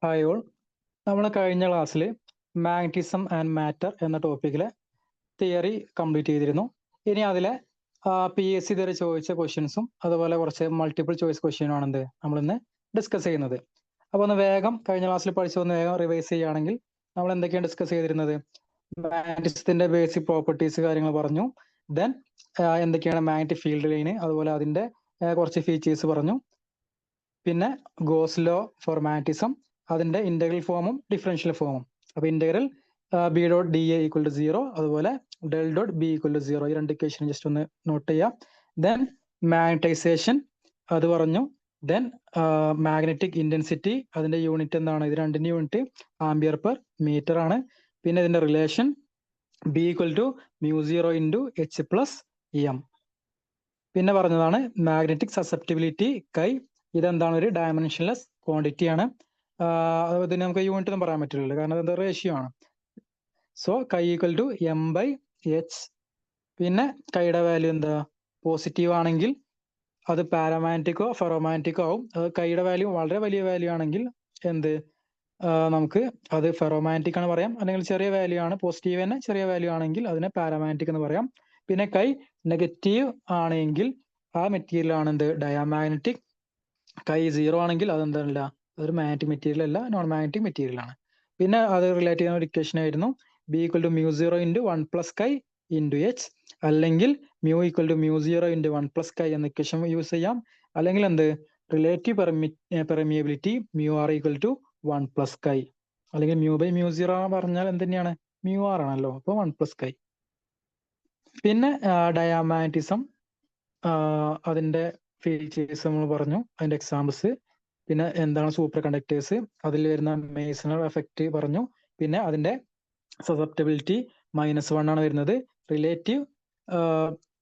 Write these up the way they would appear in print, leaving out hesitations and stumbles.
Hi all. നമ്മൾ കഴിഞ്ഞ ക്ലാസ്സിൽ മാഗ്നറ്റിസം ആൻഡ് മാറ്റർ എന്ന ടോപ്പിക്കിലെ തിയറി കംപ്ലീറ്റ് ചെയ്തിരുന്നു. ഇനി അതിലെ PSC ഇതുവരെ ചോദിച്ച ക്വസ്റ്റ്യൻസും അതുപോലെ കുറച്ച് മൾട്ടിപ്പിൾ ചോയ്സ് ക്വസ്റ്റ്യനും എന്ത് നമ്മളിന്ന് ഡിസ്കസ് ചെയ്യുന്നത്. അപ്പോൾ ഒന്ന് വേഗം കഴിഞ്ഞ ക്ലാസ്സിൽ പഠിച്ചൊന്ന് വേഗം റിവൈസ് ചെയ്യുകയാണെങ്കിൽ നമ്മൾ എന്തൊക്കെയാണ് ഡിസ്കസ് ചെയ്തിരുന്നത്? മാഗ്നറ്റിസത്തിന്റെ ബേസിക് പ്രോപ്പർട്ടീസ് കാര്യങ്ങൾ പറഞ്ഞു. ദെൻ എന്തൊക്കെയാണ് മാഗ്നറ്റിക് ഫീൽഡ് ലൈന്, അതുപോലെ അതിന്റെ കുറച്ച് ഫീച്ചേഴ്സ് പറഞ്ഞു. പിന്നെ ഗോസ് ലോ ഫോർ മാഗ്നറ്റിസം, അതിന്റെ ഇന്റഗ്രൽ ഫോമും ഡിഫറൻഷ്യൽ ഫോമും. അപ്പൊ integral B dot d A equal to 0, അതുപോലെ del dot B equal to 0, ഈ രണ്ട് ഇക്വേഷൻ ജസ്റ്റ് ഒന്ന് നോട്ട് ചെയ്യാം. ദെൻ മാഗ്നറ്റൈസേഷൻ അത് പറഞ്ഞു. ദെൻ മാഗ്നറ്റിക് ഇന്റൻസിറ്റി, അതിന്റെ യൂണിറ്റ് എന്താണ്? ഇത് രണ്ടിന്റെ യൂണിറ്റ് ആംബിയർ പെർ മീറ്റർ ആണ്. പിന്നെ ഇതിന്റെ relation B equal to μ0 into H plus M. പിന്നെ പറഞ്ഞതാണ് മാഗ്നറ്റിക് സസെപ്റ്റിബിലിറ്റി കൈ, ഇതെന്താണ്? ഒരു ഡയമെൻഷൻലെസ് ക്വാണ്ടിറ്റി ആണ്. ഇതിന് നമുക്ക് യൂണിറ്റ് ഒന്നും പറയാൻ പറ്റില്ലല്ലോ, കാരണം ഇത് റേഷ്യോ ആണ്. So chi equal to M by H. പിന്നെ കൈയുടെ വാല്യൂ എന്താ? പോസിറ്റീവ് ആണെങ്കിൽ അത് പാരാമാഗ്നറ്റിക്കോ ഫെറോമാഗ്നറ്റിക്കോ ആവും. കൈയുടെ വാല്യൂ വളരെ വലിയ വാല്യൂ ആണെങ്കിൽ എന്ത് നമുക്ക് അത് ഫെറോമാഗ്നറ്റിക് ആണ് പറയാം. അല്ലെങ്കിൽ ചെറിയ വാല്യൂ ആണ്, പോസിറ്റീവ് തന്നെ ചെറിയ വാല്യൂ ആണെങ്കിൽ അതിനെ പാരാമാഗ്നറ്റിക് എന്ന് പറയാം. പിന്നെ കൈ നെഗറ്റീവ് ആണെങ്കിൽ ആ മെറ്റീരിയൽ ആണ് എന്ത്? ഡയാമാഗ്നറ്റിക്. കൈ 0 ആണെങ്കിൽ അതെന്തല്ല, അതൊരു മാഗ്നറ്റിക് മെറ്റീരിയൽ അല്ല, നോൺ മാഗ്നറ്റിക് മെറ്റീരിയൽ ആണ്. പിന്നെ അത് റിലേറ്റ് ചെയ്യുന്ന ഒരു ഇക്വേഷൻ ആയിരുന്നു B equal to μ0 into 1 plus chi into H, അല്ലെങ്കിൽ mu equal to μ0 into 1 plus chi എന്ന ഇക്വേഷൻ യൂസ് ചെയ്യാം. അല്ലെങ്കിൽ എന്ത്? Relative permeability μr equal to 1 plus chi, അല്ലെങ്കിൽ മ്യൂ ബൈ μ0 പറഞ്ഞാൽ എന്ത് തന്നെയാണ്? μr ആണല്ലോ, അപ്പോൾ 1 പ്ലസ് കൈ. പിന്നെ ഡയാമാഗ്നറ്റിസം, അതിന്റെ ഫീച്ചേഴ്സ് നമ്മൾ പറഞ്ഞു, അതിന്റെ എക്സാമ്പിൾസ്. പിന്നെ എന്താണ് സൂപ്പർ കണ്ടക്ടേഴ്സ്, അതിൽ വരുന്ന മേസണൽ എഫക്റ്റ് പറഞ്ഞു. പിന്നെ അതിന്റെ സസെപ്റ്റബിലിറ്റി -1 ആണ് വരുന്നത്. റിലേറ്റീവ്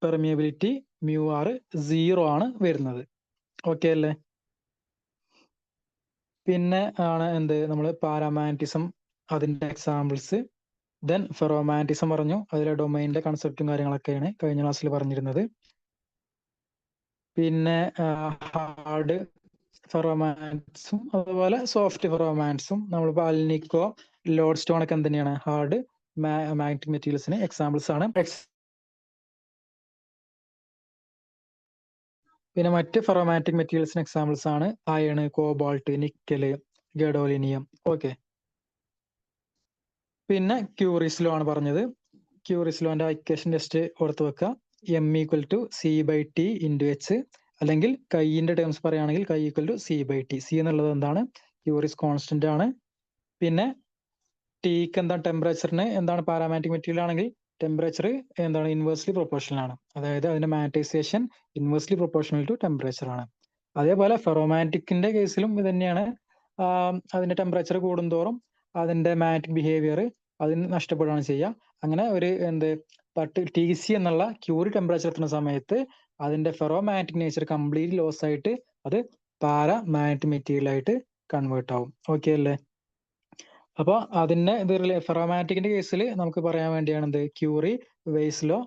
പെർമിയബിലിറ്റി μr 0 ആണ് വരുന്നത്. ഓക്കെ അല്ലേ? പിന്നെ ആണ് എന്ത്? നമ്മൾ പാരാമാഗ്നറ്റിസം, അതിന്റെ എക്സാമ്പിൾസ്. ദെൻ ഫെറോമാഗ്നറ്റിസം പറഞ്ഞു, അതിലെ ഡൊമൈനിന്റെ കൺസെപ്റ്റും കാര്യങ്ങളൊക്കെയാണ് കഴിഞ്ഞ ക്ലാസ്സിൽ പറഞ്ഞിരുന്നത്. പിന്നെ ഹാർഡ് ഫെറോമാഗ്നറ്റ്സും അതുപോലെ സോഫ്റ്റ് ഫെറോമാഗ്നറ്റ്സും, നമ്മളിപ്പോൾ അൽനിക്കോ, ലോഡ് സ്റ്റോൺ ഒക്കെ എന്ത് തന്നെയാണ്? ഹാർഡ് മാഗ്നറ്റിക് മെറ്റീരിയൽസിന് എക്സാമ്പിൾസ് ആണ്. പിന്നെ മറ്റ് ഫെറോമാഗ്നറ്റിക് മെറ്റീരിയൽസിന് എക്സാമ്പിൾസ് ആണ് അയൺ, കോബാൾട്ട്, നിക്കല്, ഗഡോലിനിയം. ഓക്കെ. പിന്നെ ക്യൂറിസ് ലോ ആണ് പറഞ്ഞത്. ക്യൂറിസ് ലോന്റെ ഇക്വേഷൻ ജസ്റ്റ് ഓർത്ത് വെക്കുക. M equal to C by T into H, അല്ലെങ്കിൽ കൈയിന്റെ ടേംസ് പറയുകയാണെങ്കിൽ chi equal to C by T. C എന്നുള്ളത് എന്താണ്? ക്യൂറിസ് കോൺസ്റ്റന്റ് ആണ്. പിന്നെ ടിക്ക് എന്താണ്? ടെമ്പറേച്ചറിന് എന്താണ്? പാരാമാഗ്നറ്റിക് മെറ്റീരിയൽ ആണെങ്കിൽ ടെമ്പറേച്ചർ എന്താണ്? ഇൻവേഴ്സ്ലി പ്രൊപ്പോർഷണൽ ആണ്. അതായത് അതിന്റെ magnetisation inversely proportional to temperature ആണ്. അതേപോലെ ഫെറോമാഗ്നറ്റിക്കിന്റെ കേസിലും ഇത് തന്നെയാണ്. അതിന്റെ ടെമ്പറേച്ചർ കൂടുന്തോറും അതിന്റെ മാഗ്നറ്റിക് ബിഹേവിയർ അതിന് നഷ്ടപ്പെടുകയാണ് ചെയ്യുക. അങ്ങനെ ഒരു TC എന്നുള്ള ക്യൂറി ടെമ്പറേച്ചർ എത്തുന്ന സമയത്ത് അതിന്റെ ഫെറോമാഗ്നറ്റിക് നേച്ചർ കംപ്ലീറ്റ് ലോസ് ആയിട്ട് അത് പാരാമാഗ്നറ്റിക് മെറ്റീരിയൽ ആയിട്ട് കൺവേർട്ട് ആവും. ഓക്കെ അല്ലേ? അപ്പൊ അതിന്റെ ഇത് ഫെറോമാഗ്നറ്റിക്കിന്റെ കേസിൽ നമുക്ക് പറയാൻ വേണ്ടിയാണ് എന്ത്? ക്യൂറി വെയ്സ് ലോ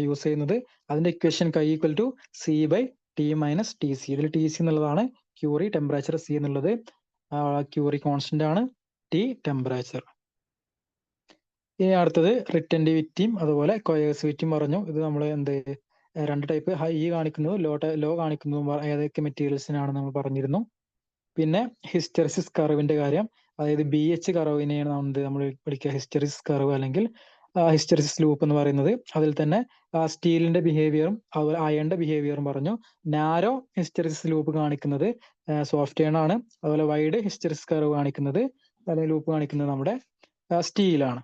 യൂസ് ചെയ്യുന്നത്. അതിന്റെ equation chi equal to C by T minus T C. ഇതിൽ ടി സി എന്നുള്ളതാണ് ക്യൂറി ടെമ്പറേച്ചർ, സി എന്നുള്ളത് ക്യൂറി കോൺസ്റ്റന്റ് ആണ്, ടി ടെമ്പറേച്ചർ. ഇനി അടുത്തത് റിറ്റന്റിവിറ്റിയും അതുപോലെ കൊയേഴ്സിവിറ്റിയും പറഞ്ഞു. ഇത് നമ്മൾ എന്ത് രണ്ട് ടൈപ്പ്, ഹൈ കാണിക്കുന്നതും ലോ കാണിക്കുന്നതും ഏതൊക്കെ മെറ്റീരിയൽസിനാണ് നമ്മൾ പറഞ്ഞിരുന്നു. പിന്നെ ഹിസ്റ്ററിസിസ് കർവിന്റെ കാര്യം, അതായത് BH കർവിനെയാണ് നമ്മൾ പഠിക്കുക ഹിസ്റ്ററിസിസ് കർവ് അല്ലെങ്കിൽ ഹിസ്റ്ററിസിസ് ലൂപ്പ് എന്ന് പറയുന്നത്. അതിൽ തന്നെ സ്റ്റീലിന്റെ ബിഹേവിയറും അതുപോലെ അയണിന്റെ ബിഹേവിയറും പറഞ്ഞു. നാരോ ഹിസ്റ്ററിസിസ് ലൂപ്പ് കാണിക്കുന്നത് സോഫ്റ്റ് അയൺ ആണ്. അതുപോലെ വൈഡ് ഹിസ്റ്ററിസിസ് കർവ് കാണിക്കുന്നത് അല്ലെങ്കിൽ ലൂപ്പ് കാണിക്കുന്നത് നമ്മുടെ സ്റ്റീലാണ്.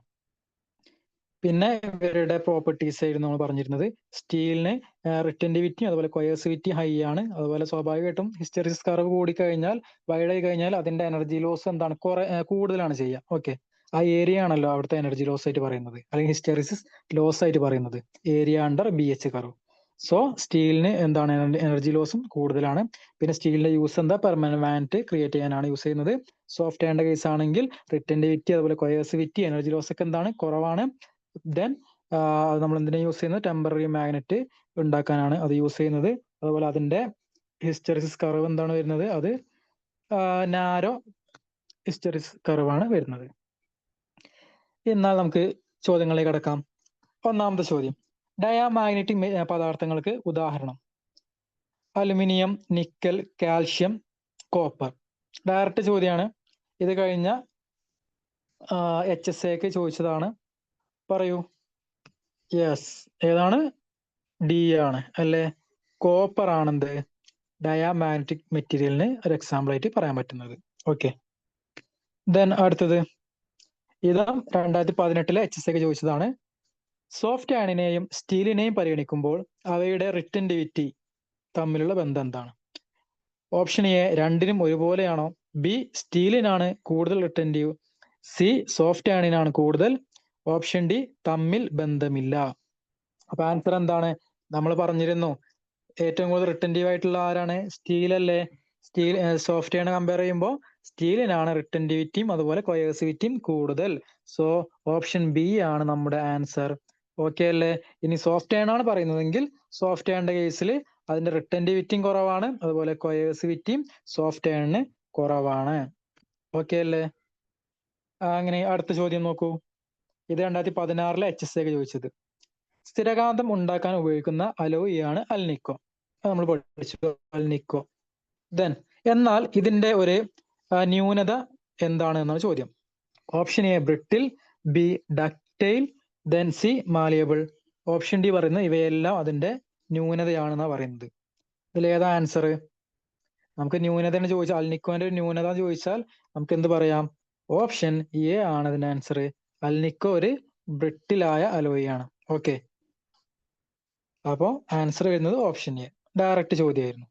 പിന്നെ ഇവരുടെ പ്രോപ്പർട്ടീസ് ആയിരുന്നു നമ്മൾ പറഞ്ഞിരുന്നത്. സ്റ്റീലിന് റിറ്റന്റിവിറ്റി അതുപോലെ കൊയേഴ്സിവിറ്റി ഹൈ ആണ്. അതുപോലെ സ്വാഭാവികമായിട്ടും ഹിസ്റ്ററിസിസ് കർവ് കൂടിക്കഴിഞ്ഞാൽ, വൈഡ് ആയി കഴിഞ്ഞാൽ അതിന്റെ എനർജി ലോസ് എന്താണ്? കൂടുതലാണ് ചെയ്യുക. ഓക്കെ, ആ ഏരിയ ആണല്ലോ അവിടുത്തെ എനർജി ലോസ് ആയിട്ട് പറയുന്നത്, അല്ലെങ്കിൽ ഹിസ്റ്ററിസിസ് ലോസ് ആയിട്ട് പറയുന്നത് area under BH curve. So സ്റ്റീലിന് എന്താണ്? എനർജി ലോസും കൂടുതലാണ്. പിന്നെ സ്റ്റീലിന്റെ യൂസ് എന്താ? പെർമനന്റ് ക്രിയേറ്റ് ചെയ്യാനാണ് യൂസ് ചെയ്യുന്നത്. സോഫ്റ്റ് അയണിന്റെ കേസ് ആണെങ്കിൽ റിറ്റന്റിവിറ്റി അതുപോലെ കൊയേഴ്സിവിറ്റി എനർജി ലോസ് ഒക്കെ എന്താണ്? കുറവാണ്. ദെൻ നമ്മൾ എന്തിനാ യൂസ് ചെയ്യുന്നത്? ടെമ്പററി മാഗ്നറ്റ് ഉണ്ടാക്കാനാണ് അത് യൂസ് ചെയ്യുന്നത്. അതുപോലെ അതിന്റെ ഹിസ്റ്ററിസിസ് കർവ് എന്താണ് വരുന്നത്? അത് നാരോ ഹിസ്റ്ററിസ് കർവാണ് വരുന്നത്. എന്നാൽ നമുക്ക് ചോദ്യങ്ങളിലേക്ക് കടക്കാം. ഒന്നാമത്തെ ചോദ്യം, ഡയാമാഗ്നറ്റിക് പദാർത്ഥങ്ങൾക്ക് ഉദാഹരണം. Aluminium, nickel, calcium, copper. Direct ചോദ്യമാണ്. ഇത് കഴിഞ്ഞ HSAക്ക് ചോദിച്ചതാണ്. പറയൂ. യെസ്, ഏതാണ്? ഡി ആണ് അല്ലെ? കോപ്പർ ആണെന്ത് ഡയാമാഗ്നറ്റിക് മെറ്റീരിയലിന് ഒരു എക്സാമ്പിൾ ആയിട്ട് പറയാൻ പറ്റുന്നത്. ഓക്കെ, ദെൻ അടുത്തത് ഇതാ 2018 HSAക്ക് ചോദിച്ചതാണ്. സോഫ്റ്റ് അയണിനെയും സ്റ്റീലിനെയും പരിഗണിക്കുമ്പോൾ അവയുടെ റിറ്റൻറ്റിവിറ്റി തമ്മിലുള്ള ബന്ധം എന്താണ്? ഓപ്ഷൻ എ, രണ്ടിനും ഒരുപോലെയാണോ? ബി, സ്റ്റീലിനാണ് കൂടുതൽ റിറ്റൻറ്റീവ്. സി, സോഫ്റ്റ് അയണിനാണ് കൂടുതൽ. ഓപ്ഷൻ ഡി, തമ്മിൽ ബന്ധമില്ല. അപ്പൊ ആൻസർ എന്താണ്? നമ്മൾ പറഞ്ഞിരുന്നു ഏറ്റവും കൂടുതൽ റിറ്റൻറ്റീവ് ആയിട്ടുള്ള ആരാണ്? സ്റ്റീൽ അല്ലേ? സ്റ്റീൽ സോഫ്റ്റ് അയൺ കമ്പയർ ചെയ്യുമ്പോൾ സ്റ്റീലിനാണ് റിറ്റൻറ്റിവിറ്റിയും അതുപോലെ കൊയേഴ്സിവിറ്റിയും കൂടുതൽ. സോ ഓപ്ഷൻ ബി ആണ് നമ്മുടെ ആൻസർ. ഓക്കെ അല്ലേ? ഇനി സോഫ്റ്റ് അയൺ ആണ് പറയുന്നതെങ്കിൽ സോഫ്റ്റ് അയണിന്റെ കേസിൽ അതിന്റെ റിറ്റൻറ്റിവിറ്റിയും കുറവാണ്, അതുപോലെ കൊയേഴ്സിവിറ്റിയും സോഫ്റ്റ് അയണിന് കുറവാണ്. ഓക്കെ അല്ലേ? അങ്ങനെ അടുത്ത ചോദ്യം നോക്കൂ. ഇത് 2016 HSA ചോദിച്ചത്. സ്ഥിരകാന്തം ഉണ്ടാക്കാൻ ഉപയോഗിക്കുന്ന അലോയി ആണ് അൽനിക്കോ. നമ്മൾ പഠിച്ചു അൽനിക്കോ. ദെൻ എന്നാൽ ഇതിന്റെ ഒരു ന്യൂനത എന്താണ് എന്നാണ് ചോദ്യം. Option A, brittle. B, ductile. Then C, malleable. Option D പറയുന്നത് ഇവയെല്ലാം അതിന്റെ ന്യൂനതയാണെന്നാണ് പറയുന്നത്. ഇതിൽ ഏതാ ആൻസർ? നമുക്ക് ന്യൂനത ചോദിച്ചാൽ, അൽനിക്കോന്റെ ഒരു ന്യൂനത ചോദിച്ചാൽ നമുക്ക് എന്ത് പറയാം? ഓപ്ഷൻ എ ആണ് അതിന്റെ ആൻസർ. അൽനിക്കോ ഒരു ബ്രിട്ടിലായ അലോയി ആണ്. ഓക്കെ, അപ്പോ ആൻസർ വരുന്നത് ഓപ്ഷൻ എ. ഡയറക്റ്റ് ചോദ്യമായിരുന്നു.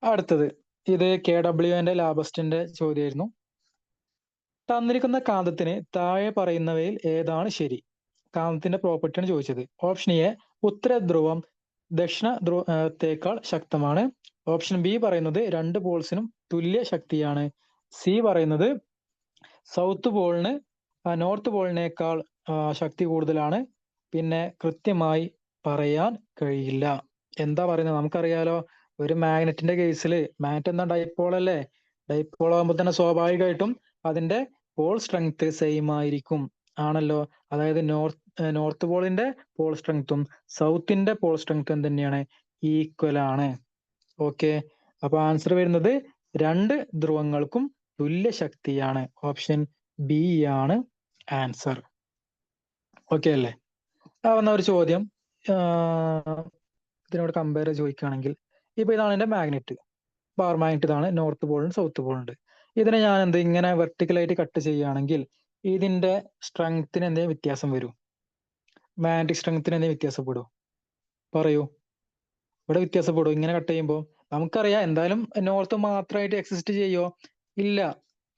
അടുത്തത് ഇത് KWന്റെ ലാബസ്റ്റിന്റെ ചോദ്യമായിരുന്നു. തന്നിരിക്കുന്ന കാന്തത്തിന് താഴെ പറയുന്നവയിൽ ഏതാണ് ശരി? കാന്തത്തിന്റെ പ്രോപ്പർട്ടിയാണ് ചോദിച്ചത്. ഓപ്ഷൻ എ, ഉത്തര ധ്രുവം ദക്ഷിണ ധ്രുവത്തേക്കാൾ ശക്തമാണ്. ഓപ്ഷൻ ബി പറയുന്നത് രണ്ട് പോൾസിനും തുല്യ ശക്തിയാണ്. സി പറയുന്നത് സൗത്ത് പോളിന് നോർത്ത് പോളിനേക്കാൾ ശക്തി കൂടുതലാണ്. പിന്നെ കൃത്യമായി പറയാൻ കഴിയില്ല. എന്താ പറയുന്നത്? നമുക്കറിയാലോ, ഒരു മാഗ്നറ്റിന്റെ കേസിൽ മാഗ്നറ്റ് എന്താ ഡൈപോൾ അല്ലേ? ഡൈപോൾ ആകുമ്പോൾ തന്നെ സ്വാഭാവികമായിട്ടും അതിന്റെ പോൾ സ്ട്രെങ്ത് സെയിം ആയിരിക്കും ആണല്ലോ. അതായത് നോർത്ത് പോളിന്റെ പോൾ സ്ട്രെങ്ത്തും സൗത്തിന്റെ പോൾ സ്ട്രെങ്ത്തും തന്നെയാണ്, ഈക്വൽ ആണ്. ഓക്കെ, അപ്പൊ ആൻസർ വരുന്നത് രണ്ട് ധ്രുവങ്ങൾക്കും തുല്യ ശക്തിയാണ്. ഓപ്ഷൻ ബി ആണ് ആൻസർ. ഓക്കെ അല്ലേ? വന്ന ഒരു ചോദ്യം ഇതിനോട് കമ്പയർ ചോദിക്കുകയാണെങ്കിൽ, ഇപ്പൊ ഇതാണ് എന്റെ മാഗ്നറ്റ്, ബാർ മാഗ്നറ്റ്. ഇതാണ് നോർത്ത് പോളും സൗത്ത് പോളും ഉണ്ട്. ഇതിനെ ഞാൻ ഇങ്ങനെ വെർട്ടിക്കലായിട്ട് കട്ട് ചെയ്യുകയാണെങ്കിൽ ഇതിന്റെ സ്ട്രെങ്ത്തിന് എന്തെങ്കിലും വ്യത്യാസം വരും? മാഗ്നറ്റിക് സ്ട്രെങ്ത്തിന് എന്തെങ്കിലും വ്യത്യാസപ്പെടും? പറയൂ. ഇവിടെ വ്യത്യാസപ്പെടും ഇങ്ങനെ കട്ട് ചെയ്യുമ്പോൾ? നമുക്കറിയാം എന്തായാലും നോർത്ത് മാത്രമായിട്ട് എക്സിസ്റ്റ് ചെയ്യോ? ഇല്ല.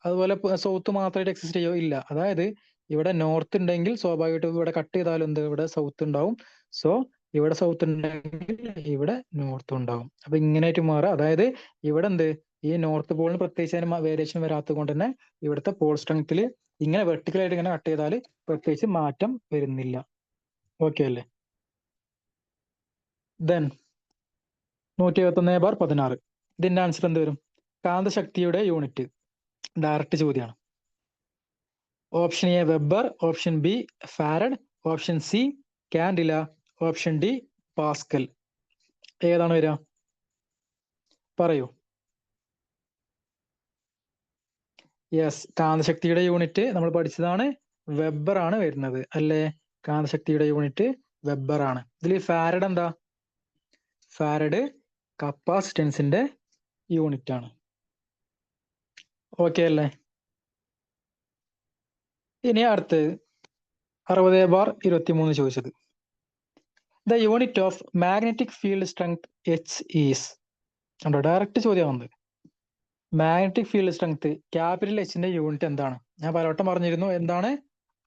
അതുപോലെ സൗത്ത് മാത്രമായിട്ട് എക്സിസ്റ്റ് ചെയ്യോ? ഇല്ല. അതായത് ഇവിടെ നോർത്ത് ഉണ്ടെങ്കിൽ സ്വാഭാവികമായിട്ടും ഇവിടെ കട്ട് ചെയ്താലും ഇവിടെ സൗത്ത് ഉണ്ടാവും. സോ ഇവിടെ സൗത്ത് ഉണ്ടെങ്കിൽ ഇവിടെ നോർത്ത് ഉണ്ടാവും. അപ്പൊ ഇങ്ങനെയായിട്ട് മാറുക. അതായത് ഇവിടെ ഈ നോർത്ത് പോളിന് പ്രത്യേകിച്ച് അതിന് വേരിയേഷൻ വരാത്തത് കൊണ്ട് തന്നെ ഇവിടുത്തെ പോൾ സ്ട്രെങ്ത്തിൽ ഇങ്ങനെ വെർട്ടിക്കലായിട്ട് ഇങ്ങനെ കട്ട് ചെയ്താൽ പ്രത്യേകിച്ച് മാറ്റം വരുന്നില്ല. ഓക്കെ അല്ലേ? ദെൻ 171/16. ഇതിന്റെ ആൻസർ എന്ത് വരും? കാന്തശക്തിയുടെ യൂണിറ്റ്. ഡയറക്റ്റ് ചോദ്യമാണ്. Option A, weber. Option B, farad. Option C, Candela. Option D, Pascal. ഏതാണ് വരിക? പറയൂ. യെസ്, കാന്തശക്തിയുടെ യൂണിറ്റ് നമ്മൾ പഠിച്ചതാണ്, വെബർ ആണ് വരുന്നത് അല്ലേ? കാന്തശക്തിയുടെ യൂണിറ്റ് വെബർ ആണ്. ഇതിൽ ഫാരഡ് എന്താ? ഫാരഡ് കപ്പാസിറ്റൻസിന്റെ യൂണിറ്റ് ആണ്. ഓക്കെ അല്ലേ? ഇനി അടുത്ത് 60/23 ചോദിച്ചത്. The unit of magnetic field strength H is. കണ്ടോ, ഡയറക്റ്റ് ചോദ്യം വന്നത്. മാഗ്നറ്റിക് ഫീൽഡ് സ്ട്രെങ്ത് ക്യാപിറ്റൽ എച്ചിന്റെ യൂണിറ്റ് എന്താണ്? ഞാൻ പലവട്ടം പറഞ്ഞിരുന്നു. എന്താണ്?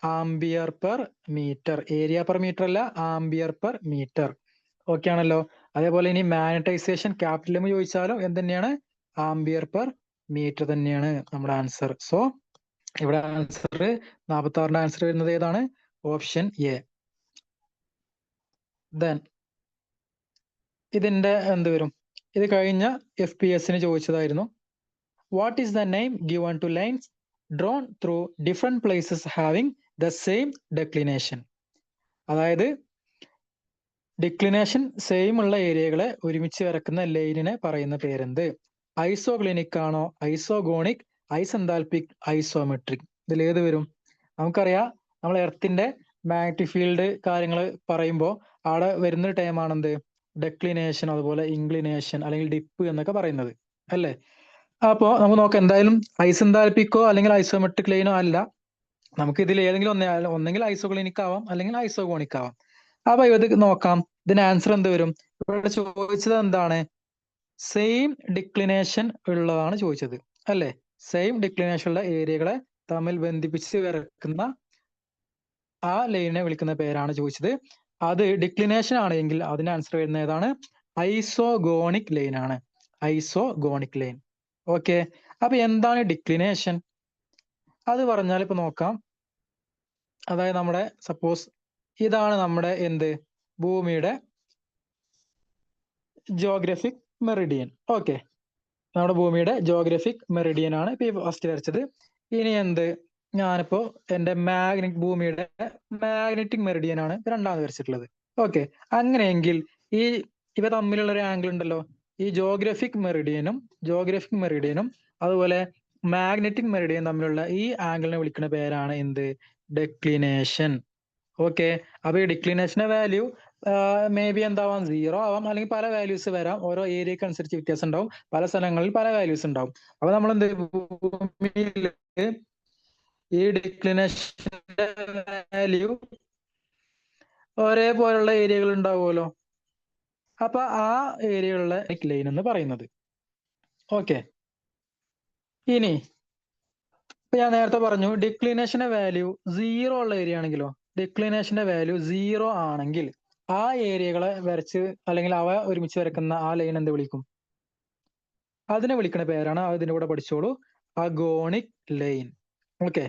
Ampere per metre. Area per metre അല്ല, ആംബിയർ പെർ മീറ്റർ. ഓക്കെ ആണല്ലോ? അതേപോലെ ഇനി മാഗ്നറ്റൈസേഷൻ ക്യാപിറ്റൽ എം ചോദിച്ചാലും എന്ത് തന്നെയാണ്? ആംബിയർ പെർ മീറ്റർ തന്നെയാണ് നമ്മുടെ ആൻസർ. സോ ഇവിടെ ആൻസർ 46ന്റെ ആൻസർ വരുന്നത് ഏതാണ്? Option A. ദെൻ ഇതിന്റെ എന്ത് വരും? ഇത് കഴിഞ്ഞ FPS ചോദിച്ചതായിരുന്നു. What is the name given to lines drawn through different places having the same declination? അതായത് ഡിക്ലിനേഷൻ സെയിം ഉള്ള ഏരിയകളെ ഒരുമിച്ച് വരക്കുന്ന ലൈനിനെ പറയുന്ന പേരെന്ത്? ഐസോക്ലിനിക് ആണോ, ഐസോഗോണിക്, ഐസെന്താൽപിക്, ഐസോമെട്രിക്? ഇതിൽ ഏത് വരും? നമുക്കറിയാം, നമ്മൾ എർത്തിന്റെ മാഗ്നറ്റിക് ഫീൽഡ് കാര്യങ്ങൾ പറയുമ്പോൾ അവിടെ വരുന്ന ടൈമാണെന്ത്? ഡെക്ലിനേഷൻ, അതുപോലെ ഇൻക്ലിനേഷൻ അല്ലെങ്കിൽ ഡിപ്പ് എന്നൊക്കെ പറയുന്നത് അല്ലേ? അപ്പോ നമുക്ക് നോക്കാം, എന്തായാലും ഐസെന്താൽപിക്കോ അല്ലെങ്കിൽ ഐസോമെട്രിക് ലൈനോ അല്ല. നമുക്ക് ഇതിൽ ഏതെങ്കിലും ഒന്നെങ്കിൽ ഐസോക്ലിനിക് ആവാം അല്ലെങ്കിൽ ഐസോഗോണിക് ആവാം. അപ്പൊ ഇത് നോക്കാം, ഇതിന് ആൻസർ എന്ത് വരും? ഇവിടെ ചോദിച്ചത് എന്താണ്? സെയിം ഡിക്ലിനേഷൻ ഉള്ളതാണ് ചോദിച്ചത് അല്ലേ? സെയിം ഡിക്ലിനേഷൻ ഉള്ള ഏരിയകളെ തമ്മിൽ ബന്ധിപ്പിച്ച് വരക്കുന്ന ആ ലൈനിനെ വിളിക്കുന്ന പേരാണ് ചോദിച്ചത്. അത് ഡിക്ലിനേഷൻ ആണെങ്കിൽ അതിന് ആൻസർ വരുന്ന ഏതാണ്? ഐസോഗോണിക് ലൈൻ ആണ്. Isogonic line. ഓക്കെ. അപ്പൊ എന്താണ് ഡിക്ലിനേഷൻ? അത് പറഞ്ഞാൽ ഇപ്പൊ നോക്കാം. അതായത് നമ്മുടെ സപ്പോസ് ഇതാണ് നമ്മുടെ എന്ത്? ഭൂമിയുടെ ജിയോഗ്രഫിക് മെറിഡിയൻ. ഓക്കെ, നമ്മുടെ ഭൂമിയുടെ ജിയോഗ്രഫിക് മെറിഡിയൻ ആണ് ഇപ്പൊ ഫസ്റ്റ് വരച്ചത്. ഇനി എന്ത്? ഞാനിപ്പോ എന്റെ ഭൂമിയുടെ മാഗ്നറ്റിക് മെറിഡിയൻ ആണ് രണ്ടാമത് വരച്ചിട്ടുള്ളത്. ഓക്കെ, അങ്ങനെയെങ്കിൽ ഇവ തമ്മിലുള്ള ഒരു ആംഗിൾ ഉണ്ടല്ലോ, ഈ ജിയോഗ്രഫിക് മെറിഡിയനും അതുപോലെ മാഗ്നറ്റിക് മെറിഡിയൻ തമ്മിലുള്ള ഈ ആംഗിളിനെ വിളിക്കുന്ന പേരാണ് എന്ത്? ഡെക്ലിനേഷൻ. ഓക്കെ, അപ്പൊ ഈ ഡിക്ലിനേഷന്റെ വാല്യൂ മേ ബി എന്താവാം? 0 ആവാം, അല്ലെങ്കിൽ പല വാല്യൂസ് വരാം. ഓരോ ഏരിയക്ക് അനുസരിച്ച് വ്യത്യാസം ഉണ്ടാവും. പല സ്ഥലങ്ങളിൽ പല വാല്യൂസ് ഉണ്ടാവും. അപ്പൊ നമ്മൾ എന്ത്? ഭൂമിയിൽ ഈ ഡിക്ലിനേഷന്റെ വാല്യൂ ഒരേപോലുള്ള ഏരിയകൾ ഉണ്ടാവുമല്ലോ. അപ്പൊ ആ ഏരിയകളുടെ ലൈൻ എന്ന് പറയുന്നത്. ഓക്കെ, ഇനി ഇപ്പൊ ഞാൻ നേരത്തെ പറഞ്ഞു, ഡിക്ലിനേഷന്റെ വാല്യൂ 0 ഉള്ള ഏരിയ ആണെങ്കിലോ? ഡിക്ലിനേഷന്റെ വാല്യൂ 0 ആണെങ്കിൽ ആ ഏരിയകളെ വരച്ച് അല്ലെങ്കിൽ അവ ഒരുമിച്ച് വരക്കുന്ന ആ ലൈൻ എന്ത് വിളിക്കും? അതിനെ വിളിക്കുന്ന പേരാണ്, അതിന്റെ കൂടെ പഠിച്ചോളൂ, അഗോണിക് ലൈൻ. ഓക്കെ,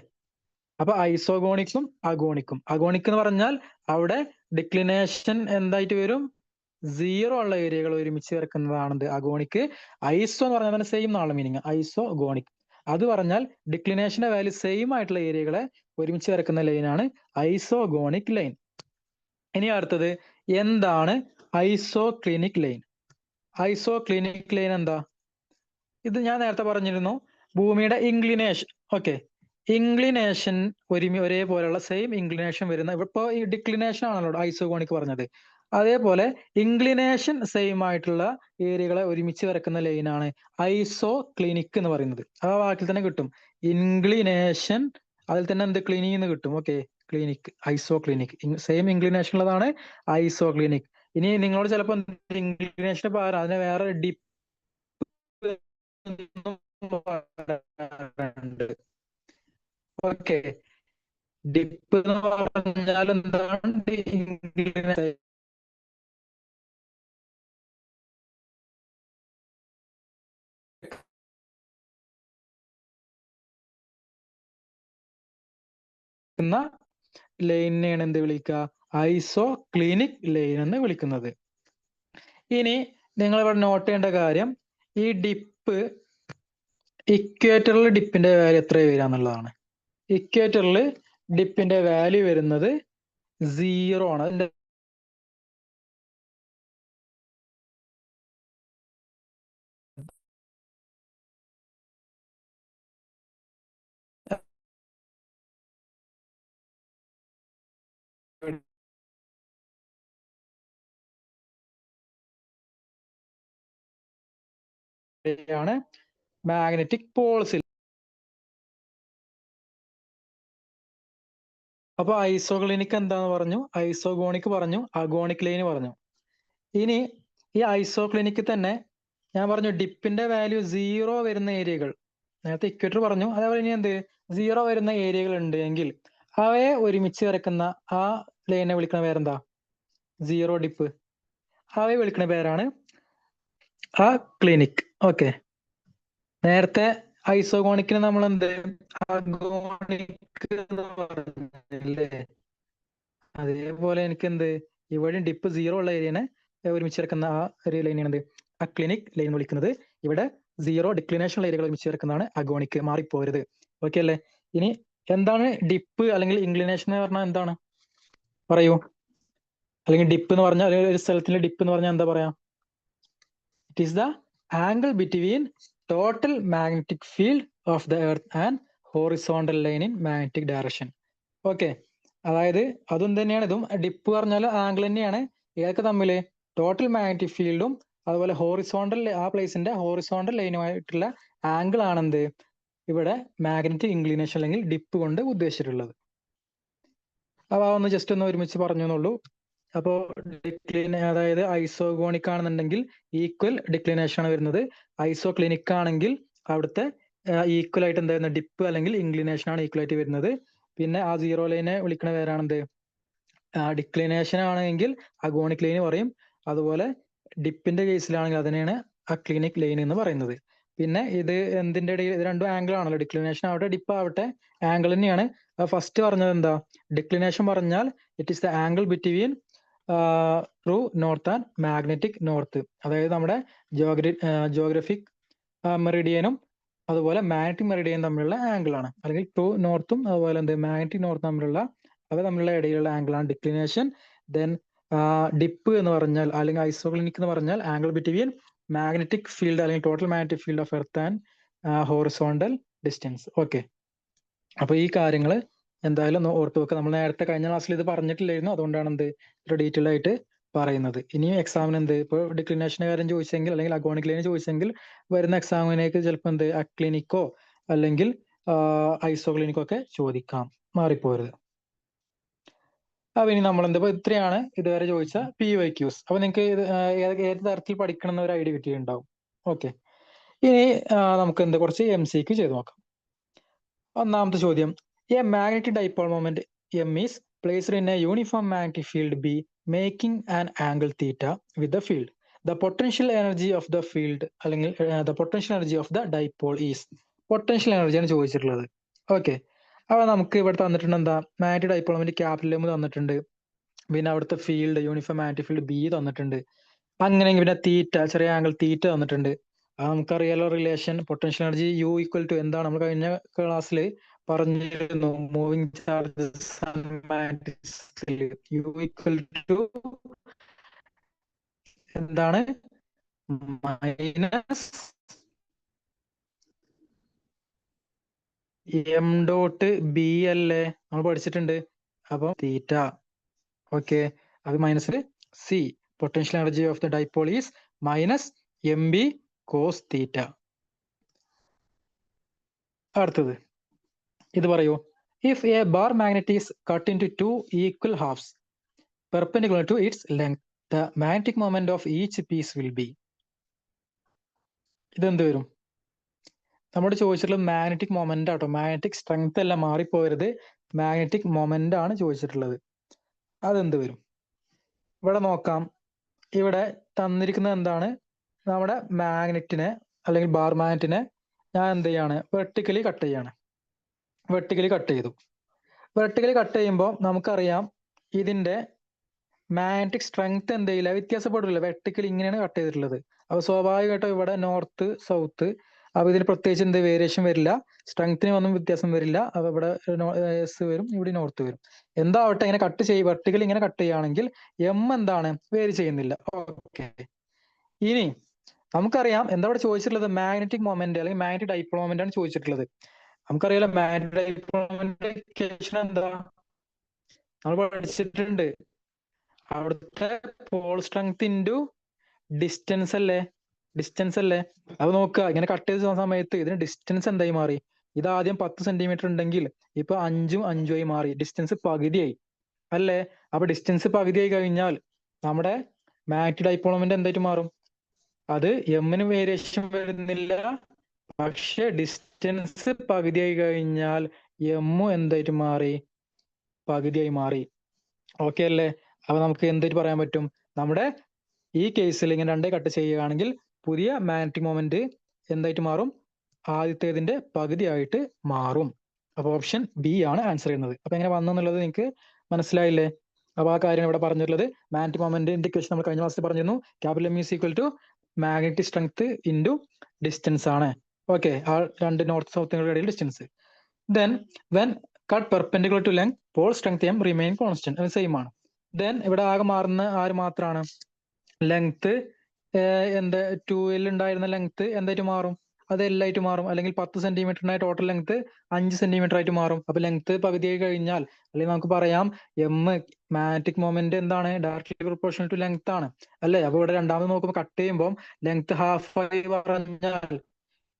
അപ്പൊ ഐസോഗോണിക്കും അഗോണിക്കും. അഗോണിക് എന്ന് പറഞ്ഞാൽ അവിടെ ഡിക്ലിനേഷൻ എന്തായിട്ട് വരും? 0 ഉള്ള ഏരിയകൾ ഒരുമിച്ച് വരക്കുന്നതാണെന്ത്? അഗോണിക്. ഐസോ എന്ന് പറഞ്ഞാൽ തന്നെ സെയിം നാളെ മീനിങ്, ഐസോഗോണിക്. അത് പറഞ്ഞാൽ ഡിക്ലിനേഷന്റെ വാല്യൂ സെയിം ആയിട്ടുള്ള ഏരിയകളെ ഒരുമിച്ച് വരക്കുന്ന ലൈനാണ് ഐസോഗോണിക് ലൈൻ. ഇനി അടുത്തത്, എന്താണ് ഐസോക്ലിനിക് ലൈൻ? ഐസോക്ലിനിക് ലൈൻ എന്താ? ഇത് ഞാൻ നേരത്തെ പറഞ്ഞിരുന്നു, ഭൂമിയുടെ ഇൻക്ലിനേഷൻ. ഓക്കെ, ഇൻക്ലിനേഷൻ ഒരേപോലെയുള്ള സെയിം ഇൻക്ലിനേഷൻ വരുന്ന, ഇപ്പൊ ഈ ഡിക്ലിനേഷൻ ആണല്ലോ ഐസോഗോണിക് പറഞ്ഞത്, അതേപോലെ ഇൻക്ലിനേഷൻ സെയിം ആയിട്ടുള്ള ഏരിയകളെ ഒരുമിച്ച് വരക്കുന്ന ലൈനാണ് ഐസോക്ലിനിക് എന്ന് പറയുന്നത്. ആ വാക്കിൽ തന്നെ കിട്ടും, ഇൻക്ലിനേഷൻ, അതിൽ തന്നെ എന്ത്? ക്ലിനിക് എന്ന് കിട്ടും. Okay, clinic, isoclinic, same inclination ഉള്ളതാണ് ഐസോക്ലിനിക്. ഇനി നിങ്ങളോട് ചിലപ്പോൾ ഇൻക്ലിനേഷന് പകരം അതിനെ വേറെ ഡിപ്പ് ഓക്കെ, ഡിപ്പ് എന്ന് പറഞ്ഞാൽ എന്താണ്? ലൈനിനെയാണ് എന്ത് വിളിക്കുക? ഐസോക്ലിനിക് ലൈൻ എന്ന് വിളിക്കുന്നത്. ഇനി നിങ്ങൾ ഇവിടെ നോട്ട് ചെയ്യേണ്ട കാര്യം, ഈ ഡിപ്പ് ഇക്വേറ്ററിൽ ഡിപ്പിന്റെ വാല്യൂ എത്ര വരാന്നുള്ളതാണ്. ഇക്വേറ്ററിൽ ഡിപ്പിന്റെ വാല്യൂ വരുന്നത് 0 ആണ്. അതിന്റെ ആണ് മാഗ്നറ്റിക് പോൾസിൽ. അപ്പൊ ഐസോക്ലിനിക് എന്താന്ന് പറഞ്ഞു, ഐസോഗോണിക് പറഞ്ഞു, അഗോണിക് ലൈൻ പറഞ്ഞു. ഇനി ഈ ഐസോക്ലിനിക്ക് തന്നെ ഞാൻ പറഞ്ഞു ഡിപ്പിന്റെ വാല്യൂ 0 വരുന്ന ഏരിയകൾ, നേരത്തെ ഇക്വേറ്റർ പറഞ്ഞു, അതേപോലെ ഇനി എന്ത്? 0 വരുന്ന ഏരിയകൾ ഉണ്ട് എങ്കിൽ അവയെ ഒരുമിച്ച് വരക്കുന്ന ആ ലൈനെ വിളിക്കുന്ന പേരെന്താ? 0 ഡിപ്പ്. അവയെ വിളിക്കുന്ന പേരാണ് ആ ക്ലിനിക്. ഓക്കെ, നേരത്തെ ഐസോഗോണിക്കിന് നമ്മൾ എന്ത്? അഗോണിക് എന്ന് പറഞ്ഞല്ലേ? അതേപോലെ എനിക്ക് എന്ത്? ഇവിടെ ഡിപ്പ് 0 ഉള്ള ഏരിയനെ ഒരുമിച്ച് വരക്കുന്ന ആ ഒരു ലൈനാണ് എന്ത്? അക്ലിനിക് ലൈൻ വിളിക്കുന്നത്. ഇവിടെ സീറോ ഡിക്ലിനേഷൻ ഏരിയകൾ ഒരുമിച്ച് ചേർക്കുന്നതാണ് അഗോണിക്. മാറിപ്പോരുത്. ഓക്കെ അല്ലേ? ഇനി എന്താണ് ഡിപ്പ് അല്ലെങ്കിൽ ഇൻക്ലിനേഷൻ എന്ന് പറഞ്ഞാൽ എന്താണ് പറയൂ? അല്ലെങ്കിൽ ഡിപ്പ് എന്ന് പറഞ്ഞാൽ ഒരു സ്ഥലത്തിന്റെ ഡിപ്പ് എന്ന് പറഞ്ഞാൽ എന്താ പറയാ? It is the angle between total magnetic field of the earth and horizontal line in magnetic direction. Okay, അതായത് അതും തന്നെയാണ് ഇതും. ഡിപ്പ് പറഞ്ഞാൽ ആംഗിൾ തന്നെയാണ്. ഏതൊക്കെ തമ്മിൽ? ടോട്ടൽ മാഗ്നറ്റിക് ഫീൽഡും അതുപോലെ ഹോറിസോണ്ടൽ, ആ പ്ലേസിന്റെ ഹോറിസോണ്ടൽ ലൈനുമായിട്ടുള്ള ആംഗിൾ ആണെന്ത് ഇവിടെ മാഗ്നറ്റിക് ഇൻക്ലിനേഷൻ അല്ലെങ്കിൽ ഡിപ്പ് കൊണ്ട് ഉദ്ദേശിച്ചിട്ടുള്ളത്. അപ്പൊ ഒന്ന് ജസ്റ്റ് ഒന്ന് ഒരുമിച്ച് പറഞ്ഞു എന്നുള്ളൂ. അപ്പോ അതായത് ഐസോഗോണിക് ആണെന്നുണ്ടെങ്കിൽ ഈക്വൽ ഡിക്ലിനേഷൻ ആണ് വരുന്നത്. ഐസോക്ലിനിക് ആണെങ്കിൽ അവിടുത്തെ ഈക്വൽ ആയിട്ട് എന്താ ഡിപ്പ് അല്ലെങ്കിൽ ഇൻക്ലിനേഷൻ ആണ് ഈക്വൽ ആയിട്ട് വരുന്നത്. പിന്നെ ആ സീറോ ലൈനെ വിളിക്കുന്ന പേരാണെന്ത്? ഡിക്ലിനേഷൻ ആണെങ്കിൽ അഗോണിക് ലൈൻ പറയും. അതുപോലെ ഡിപ്പിന്റെ കേസിലാണെങ്കിൽ അതിനെയാണ് അക്ലിനിക് ലൈൻ എന്ന് പറയുന്നത്. പിന്നെ ഇത് എന്തിന്റെ ഇടയിൽ? ഇത് രണ്ടും ആംഗിൾ ആണല്ലോ. ഡിക്ലിനേഷൻ ആവട്ടെ ഡിപ്പ് ആവട്ടെ ആംഗിൾ തന്നെയാണ്. ഫസ്റ്റ് പറഞ്ഞത് എന്താ? ഡിക്ലിനേഷൻ പറഞ്ഞാൽ it is the angle between true north and magnetic north. അതായത് നമ്മുടെ ജോഗ്രഫിക് മെറിഡിയനും അതുപോലെ മാഗ്നറ്റിക് മെറിഡിയനും തമ്മിലുള്ള ആംഗിൾ ആണ്. അല്ലെങ്കിൽ ട്രൂ നോർത്തും അതുപോലെ എന്ത് മാഗ്നറ്റിക് നോർത്തും തമ്മിലുള്ള ഇടയിലുള്ള ആംഗിൾ ആണ് ഡിക്ലിനേഷൻ. ദെൻ ഡിപ്പ് എന്ന് പറഞ്ഞാൽ അല്ലെങ്കിൽ ഐസോക്ലിനിക് എന്ന് പറഞ്ഞാൽ ആംഗിൾ ബിറ്റ്വീൻ മാഗ്നറ്റിക് ഫീൽഡ് അല്ലെങ്കിൽ total magnetic field of earth and horizontal distance. Okay, അപ്പൊ ഈ കാര്യങ്ങൾ എന്തായാലും ഒന്ന് ഓർത്ത് വെക്കുക. നമ്മൾ നേരത്തെ കഴിഞ്ഞ ക്ലാസ്സിൽ ഇത് പറഞ്ഞിട്ടില്ലായിരുന്നു, അതുകൊണ്ടാണ് എന്ത് ഇത്ര ഡീറ്റെയിൽ ആയിട്ട് പറയുന്നത്. ഇനിയും എക്സാമിന് എന്ത് ഇപ്പോൾ ഡിക്ലിനേഷന്റെ കാര്യം ചോദിച്ചെങ്കിൽ അല്ലെങ്കിൽ അഗോണിക് ലൈൻ ചോദിച്ചെങ്കിൽ വരുന്ന എക്സാമിനേക്ക് ചിലപ്പോൾ എന്ത് അക്ലിനിക്കോ അല്ലെങ്കിൽ ഐസോക്ലിനിക്കോ ഒക്കെ ചോദിക്കാം. മാറിപ്പോരുത്. അപ്പൊ ഇനി നമ്മൾ എന്താ ഇത്രയാണ് ഇതുവരെ ചോദിച്ച PYQs. അപ്പൊ നിങ്ങൾക്ക് ഏത് തരത്തിൽ പഠിക്കണം എന്ന ഒരു ഐഡിയ കിട്ടിയിട്ടുണ്ടാവും. ഓക്കെ, ഇനി നമുക്ക് എന്ത് കുറച്ച് MCQ ചെയ്ത് നോക്കാം. ഒന്നാമത്തെ ചോദ്യം, A magnetic dipole moment M is placed in a uniform magnetic field B making an angle theta with the field. The potential energy of the field അല്ലെങ്കിൽ the potential energy of the dipole is. Potential എനർജിയാണ് ചോദിച്ചിട്ടുള്ളത്. Okay, അപ്പൊ നമുക്ക് ഇവിടെ തന്നിട്ടുണ്ട് എന്താ? Magnetic dipole moment capital M തന്നിട്ടുണ്ട്. പിന്നെ അവിടുത്തെ field uniform magnetic field B തന്നിട്ടുണ്ട്. അങ്ങനെയെങ്കിൽ പിന്നെ തീറ്റ, ചെറിയ ആംഗിൾ തീറ്റ തന്നിട്ടുണ്ട്. അത് നമുക്കറിയാലോ relation. Potential energy U equal to എന്താണ്? നമ്മൾ കഴിഞ്ഞ ക്ലാസ്സിൽ പറഞ്ഞിരുന്നു. Moving charges U equal to എന്താണ്? മൈനസ് M.B അല്ലേ? നമ്മൾ പഠിച്ചിട്ടുണ്ട്. അപ്പൊ തീറ്റ. ഓക്കെ, അത് minus C. Potential energy of the dipole is minus MB cos theta. അടുത്തത് ഇത് പറയൂ. If a bar magnet is cut in to 2 equal halves perpendicular to its length, the magnetic moment of each piece will be. ഇതെന്ത് വരും? നമ്മുടെ ചോദിച്ചിട്ടുള്ളത് magnetic moment ആട്ടോ. Magnetic strength അല്ല, മാറിപ്പോരുത്. Magnetic moment ആണ് ചോദിച്ചിട്ടുള്ളത്. അതെന്ത് വരും? ഇവിടെ നോക്കാം. ഇവിടെ തന്നിരിക്കുന്നത് എന്താണ്? നമ്മുടെ മാഗ്നറ്റിനെ അല്ലെങ്കിൽ ബാർ മാഗ്നറ്റിനെ ഞാൻ എന്ത് ചെയ്യാണ്? വെർട്ടിക്കലി കട്ട് ചെയ്യാണ്. വെർട്ടിക്കലി കട്ട് ചെയ്തു. വെർട്ടിക്കലി കട്ട് ചെയ്യുമ്പോൾ നമുക്കറിയാം ഇതിന്റെ മാഗ്നറ്റിക് സ്ട്രെങ്ത് എന്ത് ചെയ്യില്ല, വ്യത്യാസപ്പെടില്ല. വെർട്ടിക്കലി ഇങ്ങനെയാണ് കട്ട് ചെയ്തിട്ടുള്ളത്. അപ്പൊ സ്വാഭാവികമായിട്ടും ഇവിടെ നോർത്ത് സൗത്ത്, അപ്പൊ ഇതിന് പ്രത്യേകിച്ച് എന്ത് വേരിയേഷൻ വരില്ല. സ്ട്രെങ്ത്തിന് ഒന്നും വ്യത്യാസം വരില്ല. അപ്പൊ ഇവിടെ എസ് വരും, ഇവിടെ നോർത്ത് വരും. എന്താവട്ടെ, ഇങ്ങനെ കട്ട് ചെയ്യും. വെർട്ടിക്കലി ഇങ്ങനെ കട്ട് ചെയ്യുകയാണെങ്കിൽ M എന്താണ്? വേരി ചെയ്യുന്നില്ല. ഓക്കെ, ഇനി നമുക്കറിയാം എന്താ ഇവിടെ ചോദിച്ചിട്ടുള്ളത്? മാഗ്നറ്റിക് മൊമെന്റ് അല്ലെങ്കിൽ മാഗ്നറ്റിക് ഡൈപോൾ മൊമെന്റ് ആണ് ചോദിച്ചിട്ടുള്ളത്. നമുക്കറിയാലോ മാഗ്നറ്റിക് ഡൈപോൾ മൊമെന്റ് ഇക്വേഷൻ എന്താ? നമ്മൾ പഠിച്ചിട്ടുണ്ട്. അവിടുത്തെ പോൾ സ്ട്രെങ്ത് ഇൻറ്റു ഡിസ്റ്റൻസ് അല്ലേ? ഡിസ്റ്റൻസ് അല്ലേ? അത് നോക്കുക. ഇങ്ങനെ കട്ട് ചെയ്ത സമയത്ത് ഇതിന് ഡിസ്റ്റൻസ് എന്തായി മാറി? ഇത് ആദ്യം 10 സെന്റിമീറ്റർ ഉണ്ടെങ്കിൽ ഇപ്പൊ 5ഉം 5ഉം ആയി മാറി. ഡിസ്റ്റൻസ് പകുതിയായി അല്ലേ? അപ്പൊ ഡിസ്റ്റൻസ് പകുതിയായി കഴിഞ്ഞാൽ നമ്മുടെ മാഗ്നറ്റിക് ഡൈപോൾ മൊമെന്റ് എന്തായിട്ട് മാറും? അത് M-ന് വേരിയേഷൻ വരുന്നില്ല. പക്ഷെ ഡിസ്റ്റൻസ് പകുതിയായി കഴിഞ്ഞാൽ M എന്തായിട്ട് മാറി? പകുതിയായി മാറി. ഓക്കെ അല്ലേ? അപ്പൊ നമുക്ക് എന്തായിട്ട് പറയാൻ പറ്റും? നമ്മുടെ ഈ കേസിൽ ഇങ്ങനെ രണ്ടേ കട്ട് ചെയ്യുകയാണെങ്കിൽ പുതിയ മാഗ്നറ്റിക് മൊമെന്റ് എന്തായിട്ട് മാറും? ആദ്യത്തേതിന്റെ പകുതിയായിട്ട് മാറും. അപ്പൊ ഓപ്ഷൻ B ആണ് ആൻസർ ചെയ്യുന്നത്. അപ്പൊ എങ്ങനെ വന്നു എന്നുള്ളത് നിങ്ങൾക്ക് മനസ്സിലായില്ലേ? അപ്പൊ ആ കാര്യം ഇവിടെ പറഞ്ഞിട്ടുള്ളത് മാഗ്നറ്റിക് മൊമെന്റ് ഇക്വേഷൻ നമ്മൾ കഴിഞ്ഞ ക്ലാസ്സിൽ പറഞ്ഞിരുന്നു. Capital M is equal to magnetic strength into distance ആണ്. ഓക്കെ, ആ രണ്ട് നോർത്ത് സൗത്തുകളുടെ ഇടയിൽ distance. Then when cut perpendicular to length pole strength M remain constant, അത് സെയിം ആണ്. ദെൻ ഇവിടെ ആകെ മാറുന്ന ആര് മാത്രമാണ്? ലെങ്ത് എന്താ 2L ഉണ്ടായിരുന്ന ലെങ്ത് എന്തായിട്ട് മാറും? അത് L ആയിട്ട് മാറും. അല്ലെങ്കിൽ 10 സെന്റിമീറ്ററിനായ ടോട്ടൽ ലെങ്ത് 5 സെന്റിമീറ്റർ ആയിട്ട് മാറും. അപ്പൊ ലെങ്ത് പകുതിയായി കഴിഞ്ഞാൽ, അല്ലെങ്കിൽ നമുക്ക് പറയാം എം മാഗ്നറ്റിക് മൊമെന്റ് എന്താണ്? ഡയറക്ട്ലി പ്രൊപ്പോർഷണൽ ടു ലെങ്ത് ആണ് അല്ലേ? അപ്പൊ ഇവിടെ രണ്ടാമത് നോക്കുമ്പോൾ കട്ട് ചെയ്യുമ്പോൾ ലെങ്ത് ഹാഫ് ആയി പറഞ്ഞാൽ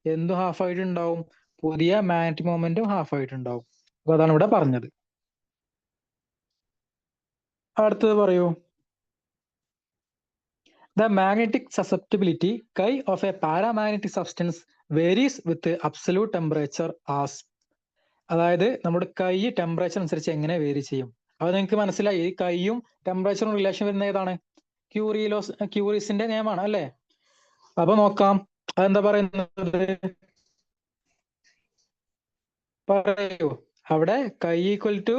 എന്തും ഹാഫ് ആയിട്ട് ഉണ്ടാവും, പുതിയ മാഗ്നറ്റിക് മൊമെന്റും ഹാഫ് ആയിട്ട് ഉണ്ടാവും. അപ്പൊ അതാണ് ഇവിടെ പറഞ്ഞത്. അടുത്തത് പറയൂ. The magnetic susceptibility chi of a paramagnetic substance varies with the absolute temperature as. അതായത് നമ്മുടെ കൈ ടെമ്പറേച്ചർ അനുസരിച്ച് എങ്ങനെ വേരി ചെയ്യും. അപ്പൊ നിങ്ങൾക്ക് മനസ്സിലായി, ഈ കൈയും ടെമ്പറേച്ചറും റിലേഷൻ വരുന്ന ഏതാണ്? ക്യൂറീസിന്റെ നിയമമാണ് അല്ലേ? അപ്പൊ നോക്കാം, അതെന്താ പറയുന്നത്? പറയൂ. അവിടെ കൈ ഈക്വൽ ടു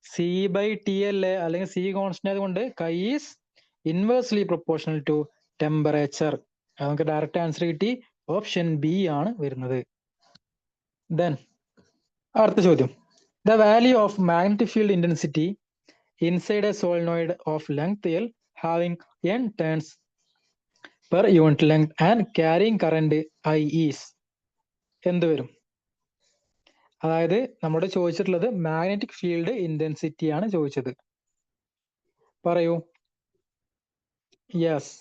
C/T അല്ലേ? അല്ലെങ്കിൽ C കോൺസ്റ്റന്റ് ആയതുകൊണ്ട് chi is inversely proportional to temperature. നമുക്ക് ഡയറക്റ്റ് ആൻസർ കിട്ടി, ഓപ്ഷൻ ബി ആണ് വരുന്നത്. ദെൻ അടുത്ത ചോദ്യം. The value of magnetic field intensity inside a solenoid of length L having n turns per unit length and carrying current I is എന്ത് വരും? അതായത് നമ്മുടെ ചോദിച്ചിട്ടുള്ളത് മാഗ്നറ്റിക് ഫീൽഡ് ഇന്റൻസിറ്റി ആണ് ചോദിച്ചത്. പറയൂ. യെസ്,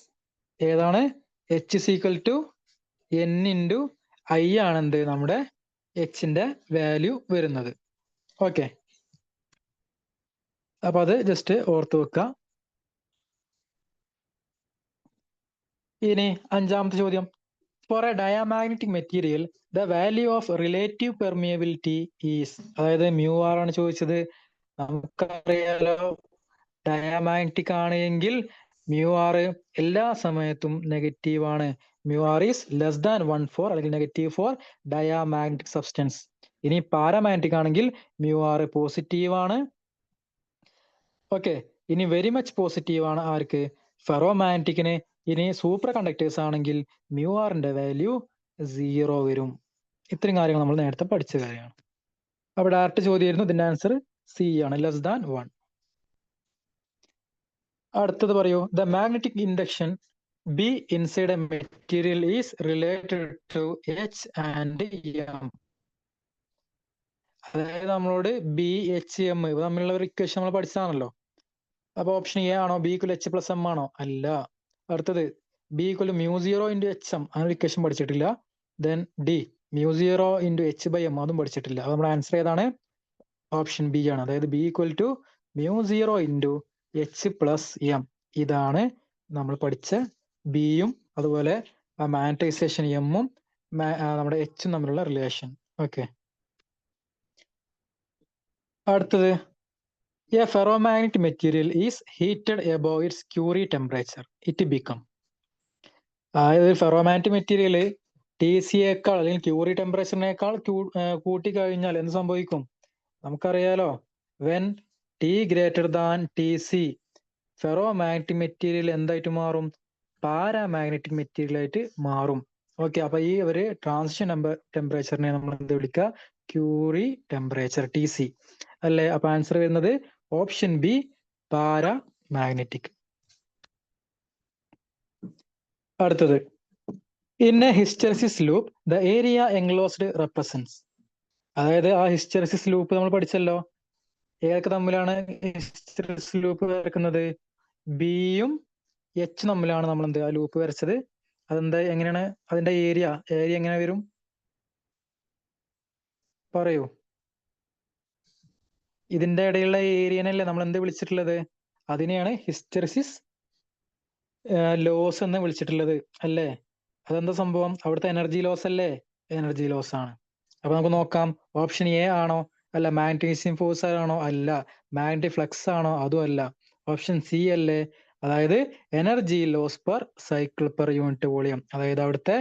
ഏതാണ്? H is equal to N into I ആണെന്ത് നമ്മുടെ എച്ചിന്റെ വാല്യൂ വരുന്നത്. ഓക്കെ, അപ്പൊ അത് ജസ്റ്റ് ഓർത്ത് വെക്കുക. ഇനി അഞ്ചാമത്തെ ചോദ്യം. For a diamagnetic material the value of relative permeability is, അതായത് μR ആണ് ചോദിച്ചത്. നമുക്കറിയാലോ, ഡയാമാഗ്നറ്റിക് ആണ് എങ്കിൽ μR എല്ലാ സമയത്തും നെഗറ്റീവ് ആണ്. μR ഈസ് ലെസ് ദാൻ 1/4 അല്ലെങ്കിൽ നെഗറ്റീവ് ഫോർ ഡയാമാഗ്നറ്റിക് സബ്സ്റ്റൻസ്. ഇനി പാരാമാഗ്നറ്റിക് ആണെങ്കിൽ μR പോസിറ്റീവ് ആണ്. ഓക്കെ, ഇനി വെരി മച്ച് പോസിറ്റീവ് ആണ് ആർക്ക്? ഫെറോമാഗ്നറ്റിക്കിന്. ഇനി സൂപ്പർ കണ്ടക്ടേഴ്സ് ആണെങ്കിൽ μRന്റെ വാല്യൂ 0 വരും. ഇത്രയും കാര്യങ്ങൾ നമ്മൾ നേരത്തെ പഠിച്ച കാര്യമാണ്. അപ്പൊ ഡയറക്റ്റ് ചോദ്യമായിരുന്നു, ഇതിന്റെ ആൻസർ സി ആണ്, ലെസ് ദാൻ 1. അടുത്തത് പറയൂ. The magnetic induction B inside a material is related to H and M. അതായത് നമ്മളോട് ബി എച്ച് എം തമ്മിലുള്ള ഒരു ഇക്വേഷൻ നമ്മൾ പഠിച്ചതാണല്ലോ. അപ്പൊ ഓപ്ഷൻ എ ആണോ? B equal H plus M ആണോ? അല്ല. അടുത്തത് B equal μ0 into H M, അങ്ങനെ ഇക്വേഷൻ പഠിച്ചിട്ടില്ല. Then D μ0 into H by M, അതും പഠിച്ചിട്ടില്ല. അപ്പൊ നമ്മുടെ ആൻസർ ഏതാണ്? ഓപ്ഷൻ ബി ആണ്. അതായത് B equal to μ0 into H plus M. ഇതാണ് നമ്മൾ പഠിച്ച ബിയും അതുപോലെ മാഗ്നറ്റൈസേഷൻ എമ്മും നമ്മുടെ എച്ചും തമ്മിലുള്ള റിലേഷൻ. ഓക്കെ, അടുത്തത്. A ferromagnetic material is heated above its Curie temperature. It become. അതായത് ഫെറോമാഗ്നറ്റിക് മെറ്റീരിയൽ TC അല്ലെങ്കിൽ ക്യൂറി ടെമ്പറേച്ചറിനേക്കാൾ കൂട്ടി കഴിഞ്ഞാൽ എന്ത് സംഭവിക്കും? നമുക്കറിയാലോ, when T greater than TC ferromagnetic material എന്തായിട്ട് മാറും? പാരാമാഗ്നറ്റിക് മെറ്റീരിയൽ ആയിട്ട് മാറും. ഓക്കെ, അപ്പൊ ഈ ഒരു ട്രാൻസിഷൻ ടെമ്പറേച്ചറിനെ നമ്മൾ എന്ത് വിളിക്കുക? ക്യൂറി ടെമ്പറേച്ചർ, TC അല്ലേ? അപ്പൊ ആൻസർ വരുന്നത് ഓപ്ഷൻ ബി, പാരാമാഗ്നറ്റിക്. അടുത്തത്. In A hysteresis loop the area enclosed represents. അതായത് ആ ഹിസ്റ്റെറിസിസ് ലൂപ്പ് നമ്മൾ പഠിച്ചല്ലോ. ഏതൊക്കെ തമ്മിലാണ് ഹിസ്റ്റെറിസിസ് ലൂപ്പ് വരക്കുന്നത്? ബിയും എച്ച് തമ്മിലാണ് നമ്മൾ എന്ത് ആ ലൂപ്പ് വരച്ചത്. അതെന്താ, എങ്ങനെയാണ് അതിന്റെ ഏരിയ എങ്ങനെ വരും? പറയൂ. ഇതിന്റെ ഇടയിലുള്ള ഏരിയനല്ലേ നമ്മൾ എന്ത് വിളിച്ചിട്ടുള്ളത്? അതിനെയാണ് ഹിസ്റ്റെറിസിസ് ലോസ് എന്ന് വിളിച്ചിട്ടുള്ളത് അല്ലേ? അതെന്താ സംഭവം? അവിടുത്തെ എനർജി ലോസ് അല്ലേ? എനർജി ലോസ് ആണ്. അപ്പൊ നമുക്ക് നോക്കാം, ഓപ്ഷൻ എ ആണോ? അല്ല. മാഗ്നറ്റൈസിങ് ഫോഴ്സ് ആണോ? അല്ല. മാഗ്നറ്റിക് ഫ്ലക്സ് ആണോ? അതും അല്ല. ഓപ്ഷൻ സി അല്ലേ? അതായത് energy loss per cycle per unit volume. അതായത് അവിടുത്തെ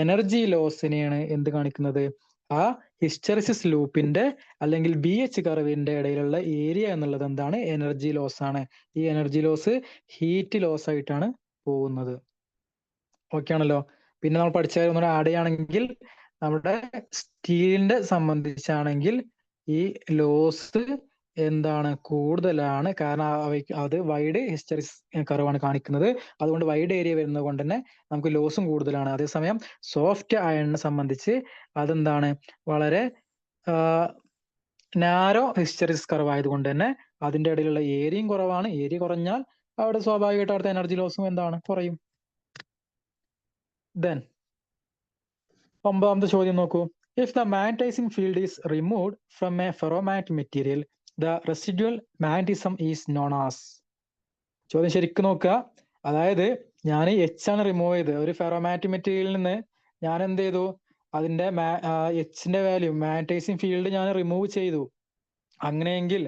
എനർജി ലോസിനെയാണ് എന്ത് കാണിക്കുന്നത്? ആ ഹിസ്റ്റെറിസിസ് ലൂപ്പിന്റെ അല്ലെങ്കിൽ BH കർവിന്റെ ഇടയിലുള്ള ഏരിയ എന്നുള്ളത് എന്താണ്? എനർജി ലോസ് ആണ്. ഈ എനർജി ലോസ് ഹീറ്റ് ലോസ് ആയിട്ടാണ് പോകുന്നത്. ഓക്കെ ആണല്ലോ? പിന്നെ നമ്മൾ പഠിച്ച കാര്യം ഒന്നുകൂടെ ആഡ് ചെയ്യുകയാണെങ്കിൽ നമ്മുടെ സ്റ്റീലിന്റെ സംബന്ധിച്ചാണെങ്കിൽ ഈ ലോസ് എന്താണ് കൂടുതലാണ്. കാരണം അത് വൈഡ് ഹിസ്റ്ററിസ് കർവാണ് കാണിക്കുന്നത്. അതുകൊണ്ട് വൈഡ് ഏരിയ വരുന്നത് കൊണ്ട് തന്നെ നമുക്ക് ലോസും കൂടുതലാണ്. അതേസമയം സോഫ്റ്റ് അയണിനെ സംബന്ധിച്ച് അതെന്താണ് വളരെ നാരോ ഹിസ്റ്ററിസ് കർവ് ആയതുകൊണ്ട് തന്നെ അതിന്റെ ഇടയിലുള്ള ഏരിയയും കുറവാണ്. ഏരിയ കുറഞ്ഞാൽ അവിടെ സ്വാഭാവികമായിട്ട് അവിടുത്തെ എനർജി ലോസും എന്താണ് കുറയും. ദെൻ 9ാമത്തെ ചോദ്യം നോക്കൂ. If the magnetising field is removed from A ferromagnetic material the residual magnetism is known as. ചോദ്യം ശരിക്കും നോക്കുക. അതായത് ഞാൻ എച്ച് ആണ് റിമൂവ് ചെയ്ത് ഒരു ഫെറോമാഗ്നറ്റിക് മെറ്റീരിയലിൽ നിന്ന് ഞാൻ എന്ത് ചെയ്തു, അതിന്റെ എച്ചിന്റെ വാല്യൂ മാഗ്നറ്റൈസിംഗ് ഫീൽഡ് ഞാൻ റിമൂവ് ചെയ്തു. അങ്ങനെയെങ്കിൽ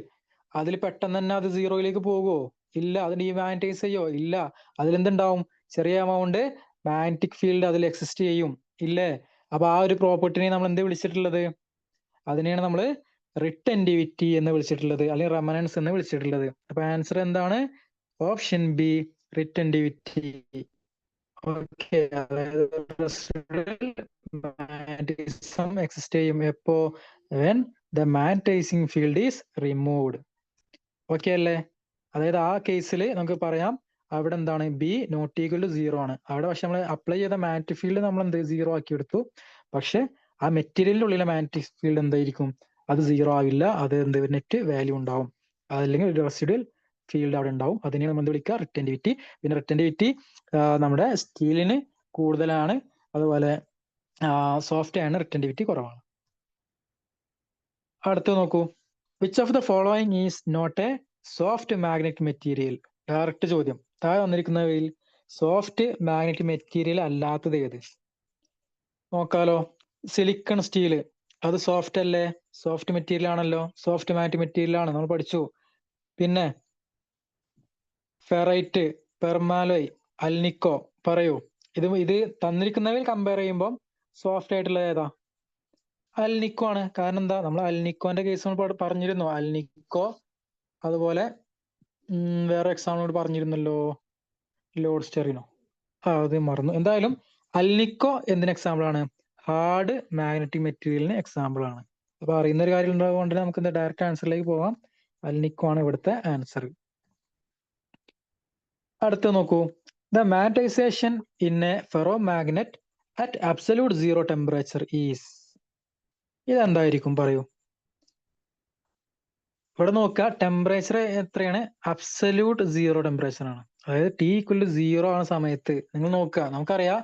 അതിൽ പെട്ടെന്ന് തന്നെ അത് സീറോയിലേക്ക് പോകുമോ? ഇല്ല. അത് ഡീമാഗ്നറ്റൈസ് ചെയ്യോ? ഇല്ല. അതിലെന്തുണ്ടാവും? ചെറിയ എമൗണ്ട് മാഗ്നറ്റിക് ഫീൽഡ് അതിൽ എക്സിസ്റ്റ് ചെയ്യും, ഇല്ലേ? അപ്പൊ ആ ഒരു പ്രോപ്പർട്ടിനെ നമ്മൾ എന്ത് വിളിച്ചിട്ടുള്ളത്? അതിനെയാണ് നമ്മൾ റിറ്റന്റിവിറ്റി എന്ന് വിളിച്ചിട്ടുള്ളത്, അല്ലെങ്കിൽ റെമനൻസ് എന്ന് വിളിച്ചിട്ടുള്ളത്. അപ്പൊ ആൻസർ എന്താണ്? Option B, retentivity. ഓക്കെ. അതായത് മാഗ്നറ്റിസം എക്സിസ്റ്റ് ചെയ്യും എപ്പോ? When the magnetising field is removed. Okay അല്ലേ? അതായത് ആ കേസിൽ നമുക്ക് പറയാം അവിടെ എന്താണ് ബി നോട്ട് ഈക്വൽ ടു 0 ആണ്. അവിടെ പക്ഷെ നമ്മൾ അപ്ലൈ ചെയ്ത മാഗ്നറ്റിക് ഫീൽഡ് നമ്മൾ എന്ത് 0 ആക്കി എടുത്തു. പക്ഷെ ആ മെറ്റീരിയലിന്റെ ഉള്ളിലെ മാഗ്നറ്റിക് ഫീൽഡ് എന്തായിരിക്കും? അത് 0 ആവില്ല. അത് എന്ത് നെറ്റ് വാല്യൂ ഉണ്ടാവും, അതല്ലെങ്കിൽ ഒരു റെസിഡ്യുവൽ ഫീൽഡ് അവിടെ ഉണ്ടാവും. അതിനെ നമ്മൾ എന്ത് വിളിക്കുക? റിറ്റന്റിവിറ്റി. പിന്നെ റിറ്റന്റിവിറ്റി നമ്മുടെ സ്റ്റീലിന് കൂടുതലാണ്, അതുപോലെ സോഫ്റ്റ് ആണ് റിറ്റന്റിവിറ്റി കുറവാണ്. അടുത്ത് നോക്കൂ. Which of the following is not a soft magnetic material? Direct ചോദ്യം. താഴെ വന്നിരിക്കുന്നവയിൽ സോഫ്റ്റ് മാഗ്നറ്റിക് മെറ്റീരിയൽ അല്ലാത്തത് ഏത്? നോക്കാലോ. സിലിക്കൺ സ്റ്റീല് അത് സോഫ്റ്റ് അല്ലേ? സോഫ്റ്റ് മെറ്റീരിയൽ ആണല്ലോ, സോഫ്റ്റ് മാഗ്നറ്റിക് മെറ്റീരിയൽ ആണ്, നമ്മൾ പഠിച്ചു. പിന്നെ ഫെറൈറ്റ്, പെർമാലോയ്, അൽനിക്കോ, പറയൂ. ഇത് തന്നിരിക്കുന്നവയിൽ കമ്പയർ ചെയ്യുമ്പോൾ സോഫ്റ്റ് ആയിട്ടുള്ളത് ഏതാ? അൽനിക്കോ ആണ്. കാരണം എന്താ? നമ്മൾ അൽനിക്കോന്റെ കേസ് നമ്മൾ പറഞ്ഞിരുന്നു. അൽനിക്കോ, അതുപോലെ വേറെ എക്സാമ്പിൾ പറഞ്ഞിരുന്നല്ലോ, ലോഡ് സ്റ്റെറിനോ, അത് മറന്നു. എന്തായാലും അൽനിക്കോ എന്തിന് എക്സാമ്പിൾ ആണ്? ഹാർഡ് മാഗ്നറ്റിക് മെറ്റീരിയലിന് എക്സാമ്പിൾ ആണ്. അപ്പൊ അറിയുന്ന ഒരു കാര്യം ഉണ്ടായതുകൊണ്ട് നമുക്ക് എന്താ ഡയറക്റ്റ് ആൻസറിലേക്ക് പോവാം. അൽനിക്കോ ആണ് ഇവിടുത്തെ ആൻസർ. അടുത്ത് നോക്കൂ. The magnetisation in a ferro magnet at absolute 0 temperature is. ഇതെന്തായിരിക്കും? പറയൂ. ഇവിടെ നോക്കുക, ടെമ്പറേച്ചർ എത്രയാണ്? അബ്സല്യൂട്ട് 0 ടെമ്പറേച്ചർ ആണ്. അതായത് ടി ഈക്വൽ ടു 0 ആണ് സമയത്ത്. നിങ്ങൾ നോക്കുക, നമുക്കറിയാം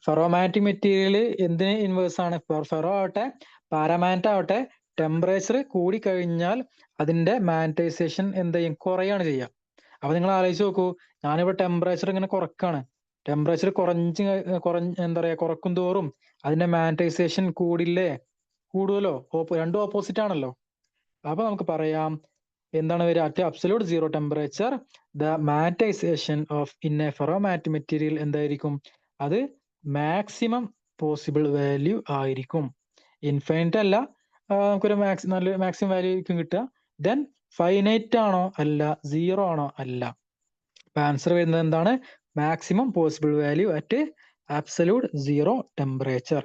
ഫെറോമാഗ്നറ്റിക് മെറ്റീരിയൽ എന്തിന് ഇൻവേഴ്സ് ആണ്? ഫെറോ ആവട്ടെ പാരാമാഗ്നറ്റ് ആവട്ടെ, ടെമ്പറേച്ചർ കൂടി കഴിഞ്ഞാൽ അതിന്റെ മാഗ്നറ്റൈസേഷൻ എന്ത് ചെയ്യും? കുറയാണ് ചെയ്യുക. അപ്പൊ നിങ്ങൾ ആലോചിച്ച് നോക്കൂ, ഞാനിവിടെ ടെമ്പറേച്ചർ ഇങ്ങനെ കുറക്കാണ്. ടെമ്പറേച്ചർ എന്താ പറയാ, കുറക്കും തോറും അതിന്റെ മാഗ്നറ്റൈസേഷൻ കൂടില്ലേ? കൂടുമല്ലോ. രണ്ടും ഓപ്പോസിറ്റ് ആണല്ലോ. അപ്പൊ നമുക്ക് പറയാം എന്താണ് വരിക? At absolute 0 temperature the magnetisation of in a ferromagnetic material എന്തായിരിക്കും? അത് മാക്സിമം പോസിബിൾ വാല്യൂ ആയിരിക്കും. ഇൻഫൈനൈറ്റ് അല്ല, നമുക്കൊരു നല്ല മാക്സിമം വാല്യൂ ആയിരിക്കും കിട്ടുക. ദെൻ ഫൈനൈറ്റ് ആണോ? അല്ല. 0 ആണോ? അല്ല. അപ്പൊ ആൻസർ വരുന്നത് എന്താണ്? Maximum possible value at absolute 0 temperature.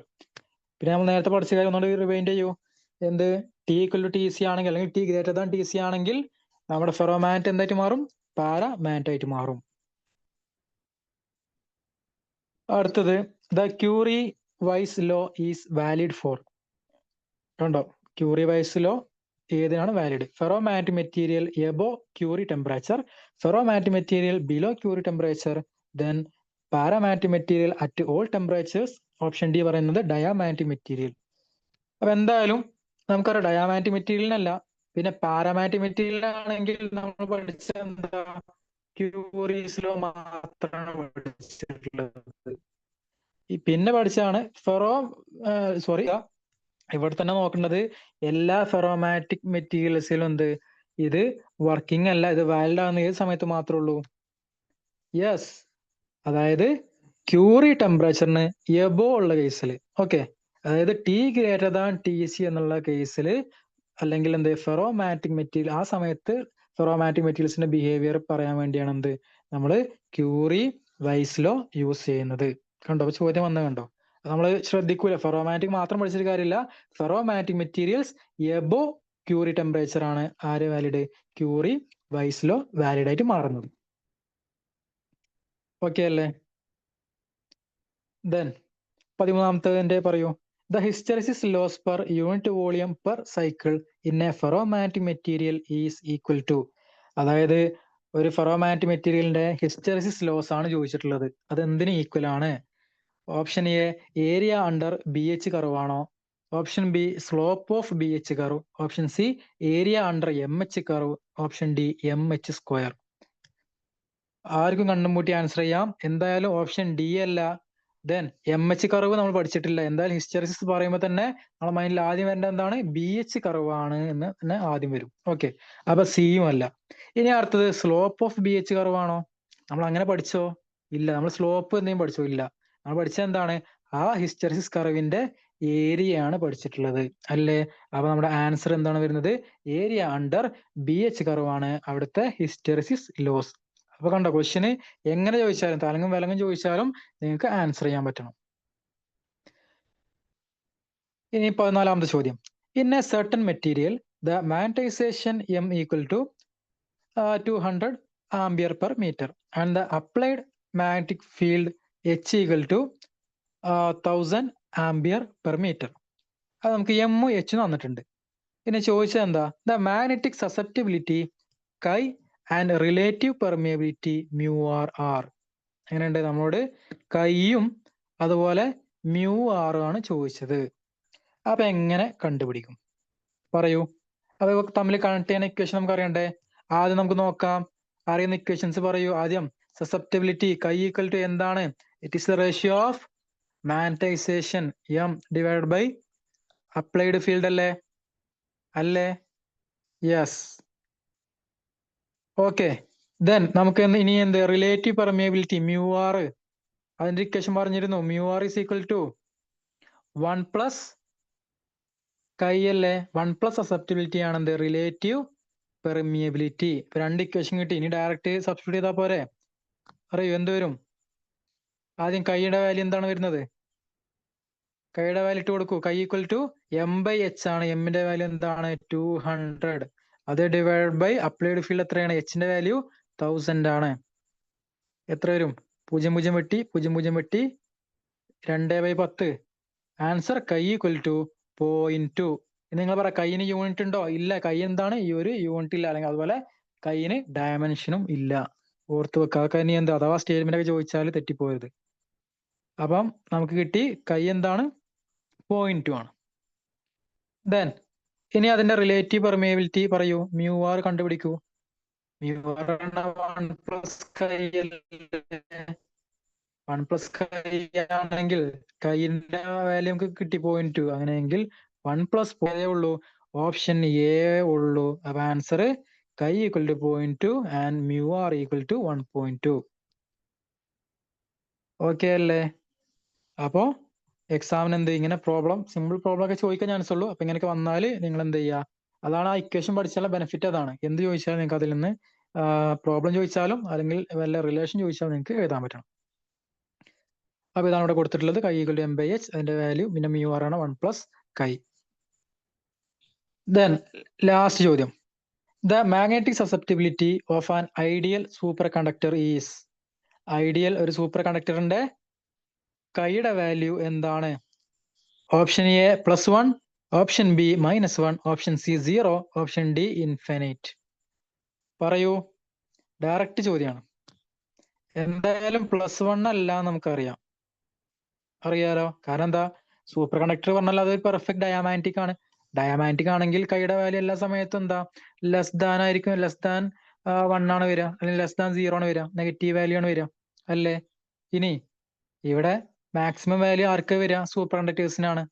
പിന്നെ നമ്മൾ നേരത്തെ പഠിച്ച കാര്യം ഒന്നുകൂടി റിവൈൻഡ് ചെയ്യൂ. എന്ത്? T equal to T C ആണെങ്കിൽ, അല്ലെങ്കിൽ T greater than T C ആണെങ്കിൽ നമ്മുടെ ഫെറോമാഗ്നറ്റ് എന്തായിട്ട് മാറും? പാരാമാഗ്നറ്റ് ആയിട്ട് മാറും. അടുത്തത് the Curie Weiss law is valid for. കണ്ടോ? ക്യൂറി വൈസ് ലോ ഏതിനാണ് valid? Ferromagnetic material above Curie temperature, ferromagnetic material below Curie temperature, then paramagnetic material at all temperatures. Option D പറയുന്നത് diamagnetic material. അപ്പൊ എന്തായാലും നമുക്കറിയാം diamagnetic മെറ്റീരിയലിനല്ല. പിന്നെ paramagnetic മെറ്റീരിയലാണെങ്കിൽ നമ്മൾ പഠിച്ച എന്താ? ക്യൂറീസ് ലോ മാത്രമാണ് പഠിച്ചിട്ടുള്ളത്. പിന്നെ പഠിച്ചതാണ് ഇവിടെ തന്നെ നോക്കേണ്ടത് എല്ലാ ഫെറോമാഗ്നറ്റിക് മെറ്റീരിയൽസിലും എന്ത്? ഇത് വർക്കിംഗ് അല്ല, ഇത് വാലിഡ് ആകുന്ന ഏത് സമയത്ത് മാത്രമേ ഉള്ളൂ? യെസ്, അതായത് ക്യൂറി ടെമ്പറേച്ചറിന് എബോ ഉള്ള കേസിൽ. ഓക്കെ, അതായത് T greater than T C എന്നുള്ള കേസിൽ, അല്ലെങ്കിൽ എന്ത് ഫെറോമാഗ്നറ്റിക് മെറ്റീരിയൽ ആ സമയത്ത് ഫെറോമാഗ്നറ്റിക് മെറ്റീരിയൽസിന്റെ ബിഹേവിയർ പറയാൻ വേണ്ടിയാണ് എന്ത് നമ്മൾ ക്യൂറി വൈസ് ലോ യൂസ് ചെയ്യുന്നത്. കണ്ടോ? അപ്പൊ ചോദ്യം വന്നത് കണ്ടോ? നമ്മൾ ശ്രദ്ധിക്കൂല, ഫെറോമാഗ്നറ്റിക് മാത്രം പഠിച്ചിട്ട് കാര്യമില്ല. Ferromagnetic materials above Curie temperature ആണ് ആര് valid? Curie Weiss law valid ആയിട്ട് മാറുന്നത്. ഓക്കെ അല്ലേ? ദെൻ 13ാമത്തതിന്റെ പറയൂ. The hysteresis loss per unit volume per cycle in a ferromagnetic material is equal to. അതായത് ഒരു ഫെറോമാഗ്നറ്റിക് മെറ്റീരിയലിന്റെ ഹിസ്റ്ററിസിസ് ലോസ് ആണ് ചോദിച്ചിട്ടുള്ളത്. അത് എന്തിന് ഈക്വൽ ആണ്? Option A area under B H curve ആണോ? Option B slope of B H curve. Option C area under M H curve. Option D M H square. ആർക്കും കണ്ണും പൂട്ടി ആൻസർ ചെയ്യാം. എന്തായാലും ഓപ്ഷൻ ഡി അല്ല. ദെൻ എം എച്ച് കർവ് നമ്മൾ പഠിച്ചിട്ടില്ല. എന്തായാലും ഹിസ്റ്ററിസിസ് പറയുമ്പോൾ തന്നെ നമ്മളെ മൈൻഡിൽ ആദ്യം വരേണ്ട എന്താണ്? ബി എച്ച് കർവ് ആണ് എന്ന് തന്നെ ആദ്യം വരും. ഓക്കെ, അപ്പൊ സിയും അല്ല. ഇനി അടുത്തത് slope of B H curve ആണോ? നമ്മൾ അങ്ങനെ പഠിച്ചോ? ഇല്ല. നമ്മൾ സ്ലോപ്പ് എന്തെങ്കിലും പഠിച്ചോ? ഇല്ല. നമ്മൾ പഠിച്ചത് എന്താണ്? ആ ഹിസ്റ്ററിസിസ് കർവിന്റെ ഏരിയ ആണ് പഠിച്ചിട്ടുള്ളത് അല്ലേ? അപ്പൊ നമ്മുടെ ആൻസർ എന്താണ് വരുന്നത്? Area under B H curve ആണ് അവിടുത്തെ ഹിസ്റ്ററിസിസ് ലോസ്. അപ്പൊ കണ്ടോ, ക്വസ്റ്റ്യന് എങ്ങനെ ചോദിച്ചാലും തലങ്ങും വിലങ്ങും ചോദിച്ചാലും നിങ്ങൾക്ക് ആൻസർ ചെയ്യാൻ പറ്റണം. ഇനി 14ാമത്തെ ചോദ്യം. In a certain material the magnetisation M equal to 200 ampere per metre and the applied magnetic field H equal to 1000 ampere per metre. അത് നമുക്ക് എമ്മും എച്ചും തന്നിട്ടുണ്ട്. പിന്നെ ചോദിച്ചത് എന്താ? The magnetic susceptibility chi and relative permeability mu R R. എങ്ങനെയുണ്ട്? നമ്മളോട് കൈയും അതുപോലെ മ്യൂ ആർ ആണ് ചോദിച്ചത്. അപ്പൊ എങ്ങനെ കണ്ടുപിടിക്കും? പറയൂ. അപ്പൊ തമ്മിൽ കണക്ട് ചെയ്യുന്ന ഇക്വേഷൻ നമുക്ക് അറിയണ്ടേ? ആദ്യം നമുക്ക് നോക്കാം. അറിയുന്ന ഇക്വേഷൻസ് പറയൂ. ആദ്യം സസെപ്റ്റിബിലിറ്റി കൈ ഈക്വൽ ടു എന്താണ്? It is the ratio of magnetisation M divide by applied field അല്ലേ? അല്ലേ? യെസ്. ഓക്കെ. ദെൻ നമുക്ക് ഇനി എന്ത്? Relative permeability mu R. അതിന്റെ ഇക്വേഷൻ പറഞ്ഞിരുന്നു. Mu R is equal to 1 plus chi അല്ലേ? 1 പ്ലസ് സസെപ്റ്റിബിലിറ്റി ആണ് എന്ത്? Relative permeability. ഇപ്പൊ രണ്ട് ഇക്വേഷൻ കിട്ടി. ഇനി ഡയറക്റ്റ് സബ്സ്റ്റിറ്റ്യൂട്ട് ചെയ്താൽ പോരെ? അറിയൂ എന്ത് വരും? ആദ്യം കൈയുടെ വാല്യൂ എന്താണ് വരുന്നത്? കൈയുടെ വാല്യൂ ഇട്ട് കൊടുക്കൂ. Chi equal to M by H ആണ്. എമ്മിന്റെ വാല്യൂ എന്താണ്? 200. അത് ഡിവൈഡ് ബൈ അപ്ലൈഡ് ഫീൽഡ് എത്രയാണ്? എച്ചിന്റെ വാല്യൂ 1000 ആണ്. എത്ര വരും? 0 വെട്ടി 0 വെട്ടി 2/10. Answer chi equal to 0.2. നിങ്ങൾ പറ കൈയിന് യൂണിറ്റ് ഉണ്ടോ? ഇല്ല. കൈ എന്താണ്? ഈ ഒരു യൂണിറ്റ് ഇല്ല. അല്ലെങ്കിൽ അതുപോലെ കൈയിന് ഡയമെൻഷനും ഇല്ല. ഓർത്ത് വെക്കുക. ഇനി എന്താ അഥവാ സ്റ്റേറ്റ്മെന്റ് ഒക്കെ ചോദിച്ചാൽ തെറ്റിപ്പോയത്. അപ്പം നമുക്ക് കിട്ടി കൈ എന്താണ്? 0.2 ആണ്. ദെൻ ഇനി അതിന്റെ റിലേറ്റീവ് പെർമിയബിലിറ്റി പറയൂ. മ്യൂ ആർ കണ്ടുപിടിക്കൂ. Mu R 1 plus chi 1 plus കൈ ആണെങ്കിൽ കൈന്റെ വാല്യൂ നമുക്ക് കിട്ടി 0.2. അങ്ങനെയെങ്കിൽ 1 പ്ലസ് പോയേ ഉള്ളൂ. ഓപ്ഷൻ എ ഉള്ളൂ. അപ്പൊ answer chi equal to 0.2 and mu R equal to 1.2. Okay അല്ലേ? അപ്പോ എക്സാമിന് എന്ത് ഇങ്ങനെ പ്രോബ്ലം, സിമ്പിൾ പ്രോബ്ലം ഒക്കെ ചോദിക്കാൻ ചാൻസ് ഉള്ളൂ. അപ്പൊ ഇങ്ങനെയൊക്കെ വന്നാൽ നിങ്ങൾ എന്ത് ചെയ്യുക? അതാണ് ആ ഇക്വേഷൻ പഠിച്ചാലുള്ള ബെനിഫിറ്റ്. അതാണ് എന്ത് ചോദിച്ചാലും നിങ്ങൾക്ക് അതിൽ നിന്ന് പ്രോബ്ലം ചോദിച്ചാലും അല്ലെങ്കിൽ വല്ല റിലേഷൻ ചോദിച്ചാലും നിങ്ങൾക്ക് എഴുതാൻ പറ്റണം. അപ്പൊ ഇതാണ് ഇവിടെ കൊടുത്തിട്ടുള്ളത്. Chi equal to M by H. അതിന്റെ വാല്യൂ പിന്നെ മ്യൂ ആർ ആണ് 1 പ്ലസ് കൈ. ദെൻ ലാസ്റ്റ് ചോദ്യം. The magnetic susceptibility of an ideal super conductor is. Ideal ഒരു സൂപ്പർ കണ്ടക്ടറിന്റെ കൈയുടെ വാല്യൂ എന്താണ്? Option A +1, option B -1, option C 0, option D infinite. പറയൂ. Direct ചോദ്യമാണ്. എന്തായാലും +1 അല്ല നമുക്കറിയാം. അറിയാലോ. കാരണം എന്താ? സൂപ്പർ കണ്ടക്ടർ പറഞ്ഞാൽ അത് പെർഫെക്റ്റ് ഡയാമാഗ്നറ്റിക് ആണ്. ഡയാമാഗ്നറ്റിക് ആണെങ്കിൽ കൈയുടെ വാല്യൂ എല്ലാ സമയത്തും എന്താ? ലെസ് ദാൻ ആയിരിക്കും. ലെസ് ദാൻ 1 ആണ് വരിക, അല്ലെങ്കിൽ ലെസ് ദാൻ 0 ആണ് വരിക. നെഗറ്റീവ് വാല്യൂ ആണ് വരിക അല്ലേ? ഇനി ഇവിടെ മാക്സിമം വാല്യൂ ആർക്ക് വരിക? സൂപ്പർ കണ്ടക്ടേഴ്സിനാണ്.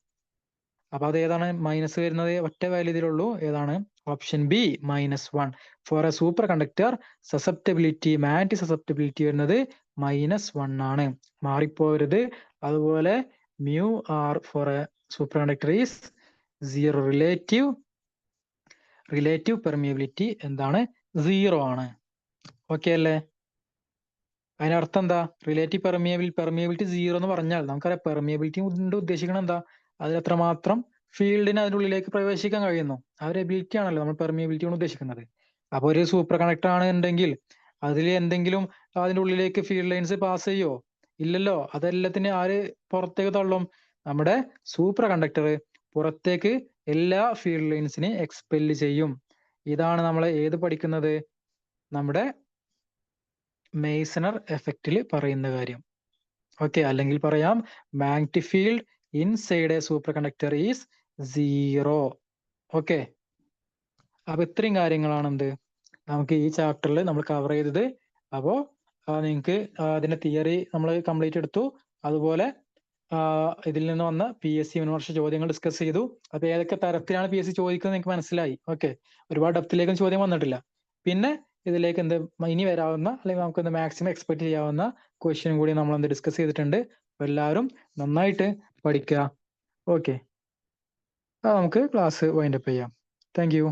അപ്പൊ അത് ഏതാണ്? മൈനസ് വരുന്നത് ഒറ്റ വാല്യൂ ഇതിലുള്ളൂ. ഏതാണ്? Option B -1. For a super conductor susceptibility, magnetic susceptibility വരുന്നത് -1 ആണ്. മാറിപ്പോവരുത്. അതുപോലെ mu R for a super conductor is 0. Relative permeability എന്താണ്? 0 ആണ്. ഓക്കെ അല്ലേ? അതിനർത്ഥം എന്താ? റിലേറ്റീവ് പെർമിയബിലിറ്റി 0 എന്ന് പറഞ്ഞാൽ നമുക്കറിയാം പെർമിയബിലിറ്റി കൊണ്ട് ഉദ്ദേശിക്കുന്നത് എന്താ? അതിൽ എത്രമാത്രം ഫീൽഡിന് അതിൻ്റെ ഉള്ളിലേക്ക് പ്രവേശിക്കാൻ കഴിയുന്നു. ആ ഒരു എബിലിറ്റി ആണല്ലോ നമ്മൾ പെർമിയബിലിറ്റി കൊണ്ട് ഉദ്ദേശിക്കുന്നത്. അപ്പൊ ഒരു സൂപ്പർ കണ്ടക്ടർ ആണ് ഉണ്ടെങ്കിൽ അതിൽ എന്തെങ്കിലും അതിന്റെ ഉള്ളിലേക്ക് ഫീൽഡ് ലൈൻസ് പാസ് ചെയ്യോ? ഇല്ലല്ലോ. അതെല്ലാത്തിനും ആര് പുറത്തേക്ക് തള്ളും? നമ്മുടെ സൂപ്പർ കണ്ടക്ടർ പുറത്തേക്ക് എല്ലാ ഫീൽഡ് ലൈൻസിനെ എക്സ്പെല് ചെയ്യും. ഇതാണ് നമ്മൾ ഏത് പഠിക്കുന്നത്? നമ്മുടെ മെയ്സണർ എഫക്റ്റിൽ പറയുന്ന കാര്യം. ഓക്കെ, അല്ലെങ്കിൽ പറയാം magnetic field inside A super conductor is 0. Okay, അപ്പൊ ഇത്രയും കാര്യങ്ങളാണ് എന്ത് നമുക്ക് ഈ ചാപ്റ്ററിൽ നമ്മൾ കവർ ചെയ്തത്. അപ്പോ നിങ്ങൾക്ക് അതിന്റെ തിയറി നമ്മൾ കംപ്ലീറ്റ് എടുത്തു. അതുപോലെ ഇതിൽ നിന്ന് വന്ന PSC മുൻവർഷ ചോദ്യങ്ങൾ ഡിസ്കസ് ചെയ്തു. അപ്പൊ ഏതൊക്കെ തരത്തിലാണ് PSC ചോദിക്കുന്നത് നിങ്ങൾക്ക് മനസ്സിലായി. ഓക്കെ, ഒരുപാട് ഡെപ്തിലേക്കും ചോദ്യം വന്നിട്ടില്ല. പിന്നെ ഇതിലേക്ക് എന്ത് ഇനി വരാവുന്ന അല്ലെങ്കിൽ നമുക്ക് മാക്സിമം എക്സ്പെക്ട് ചെയ്യാവുന്ന ക്വസ്റ്റ്യൻ കൂടി നമ്മൾ എന്ത് ഡിസ്കസ് ചെയ്തിട്ടുണ്ട്. അപ്പൊ എല്ലാവരും നന്നായിട്ട് പഠിക്കുക. ഓക്കെ, നമുക്ക് ക്ലാസ് വൈൻഡപ്പ് ചെയ്യാം. Thank you.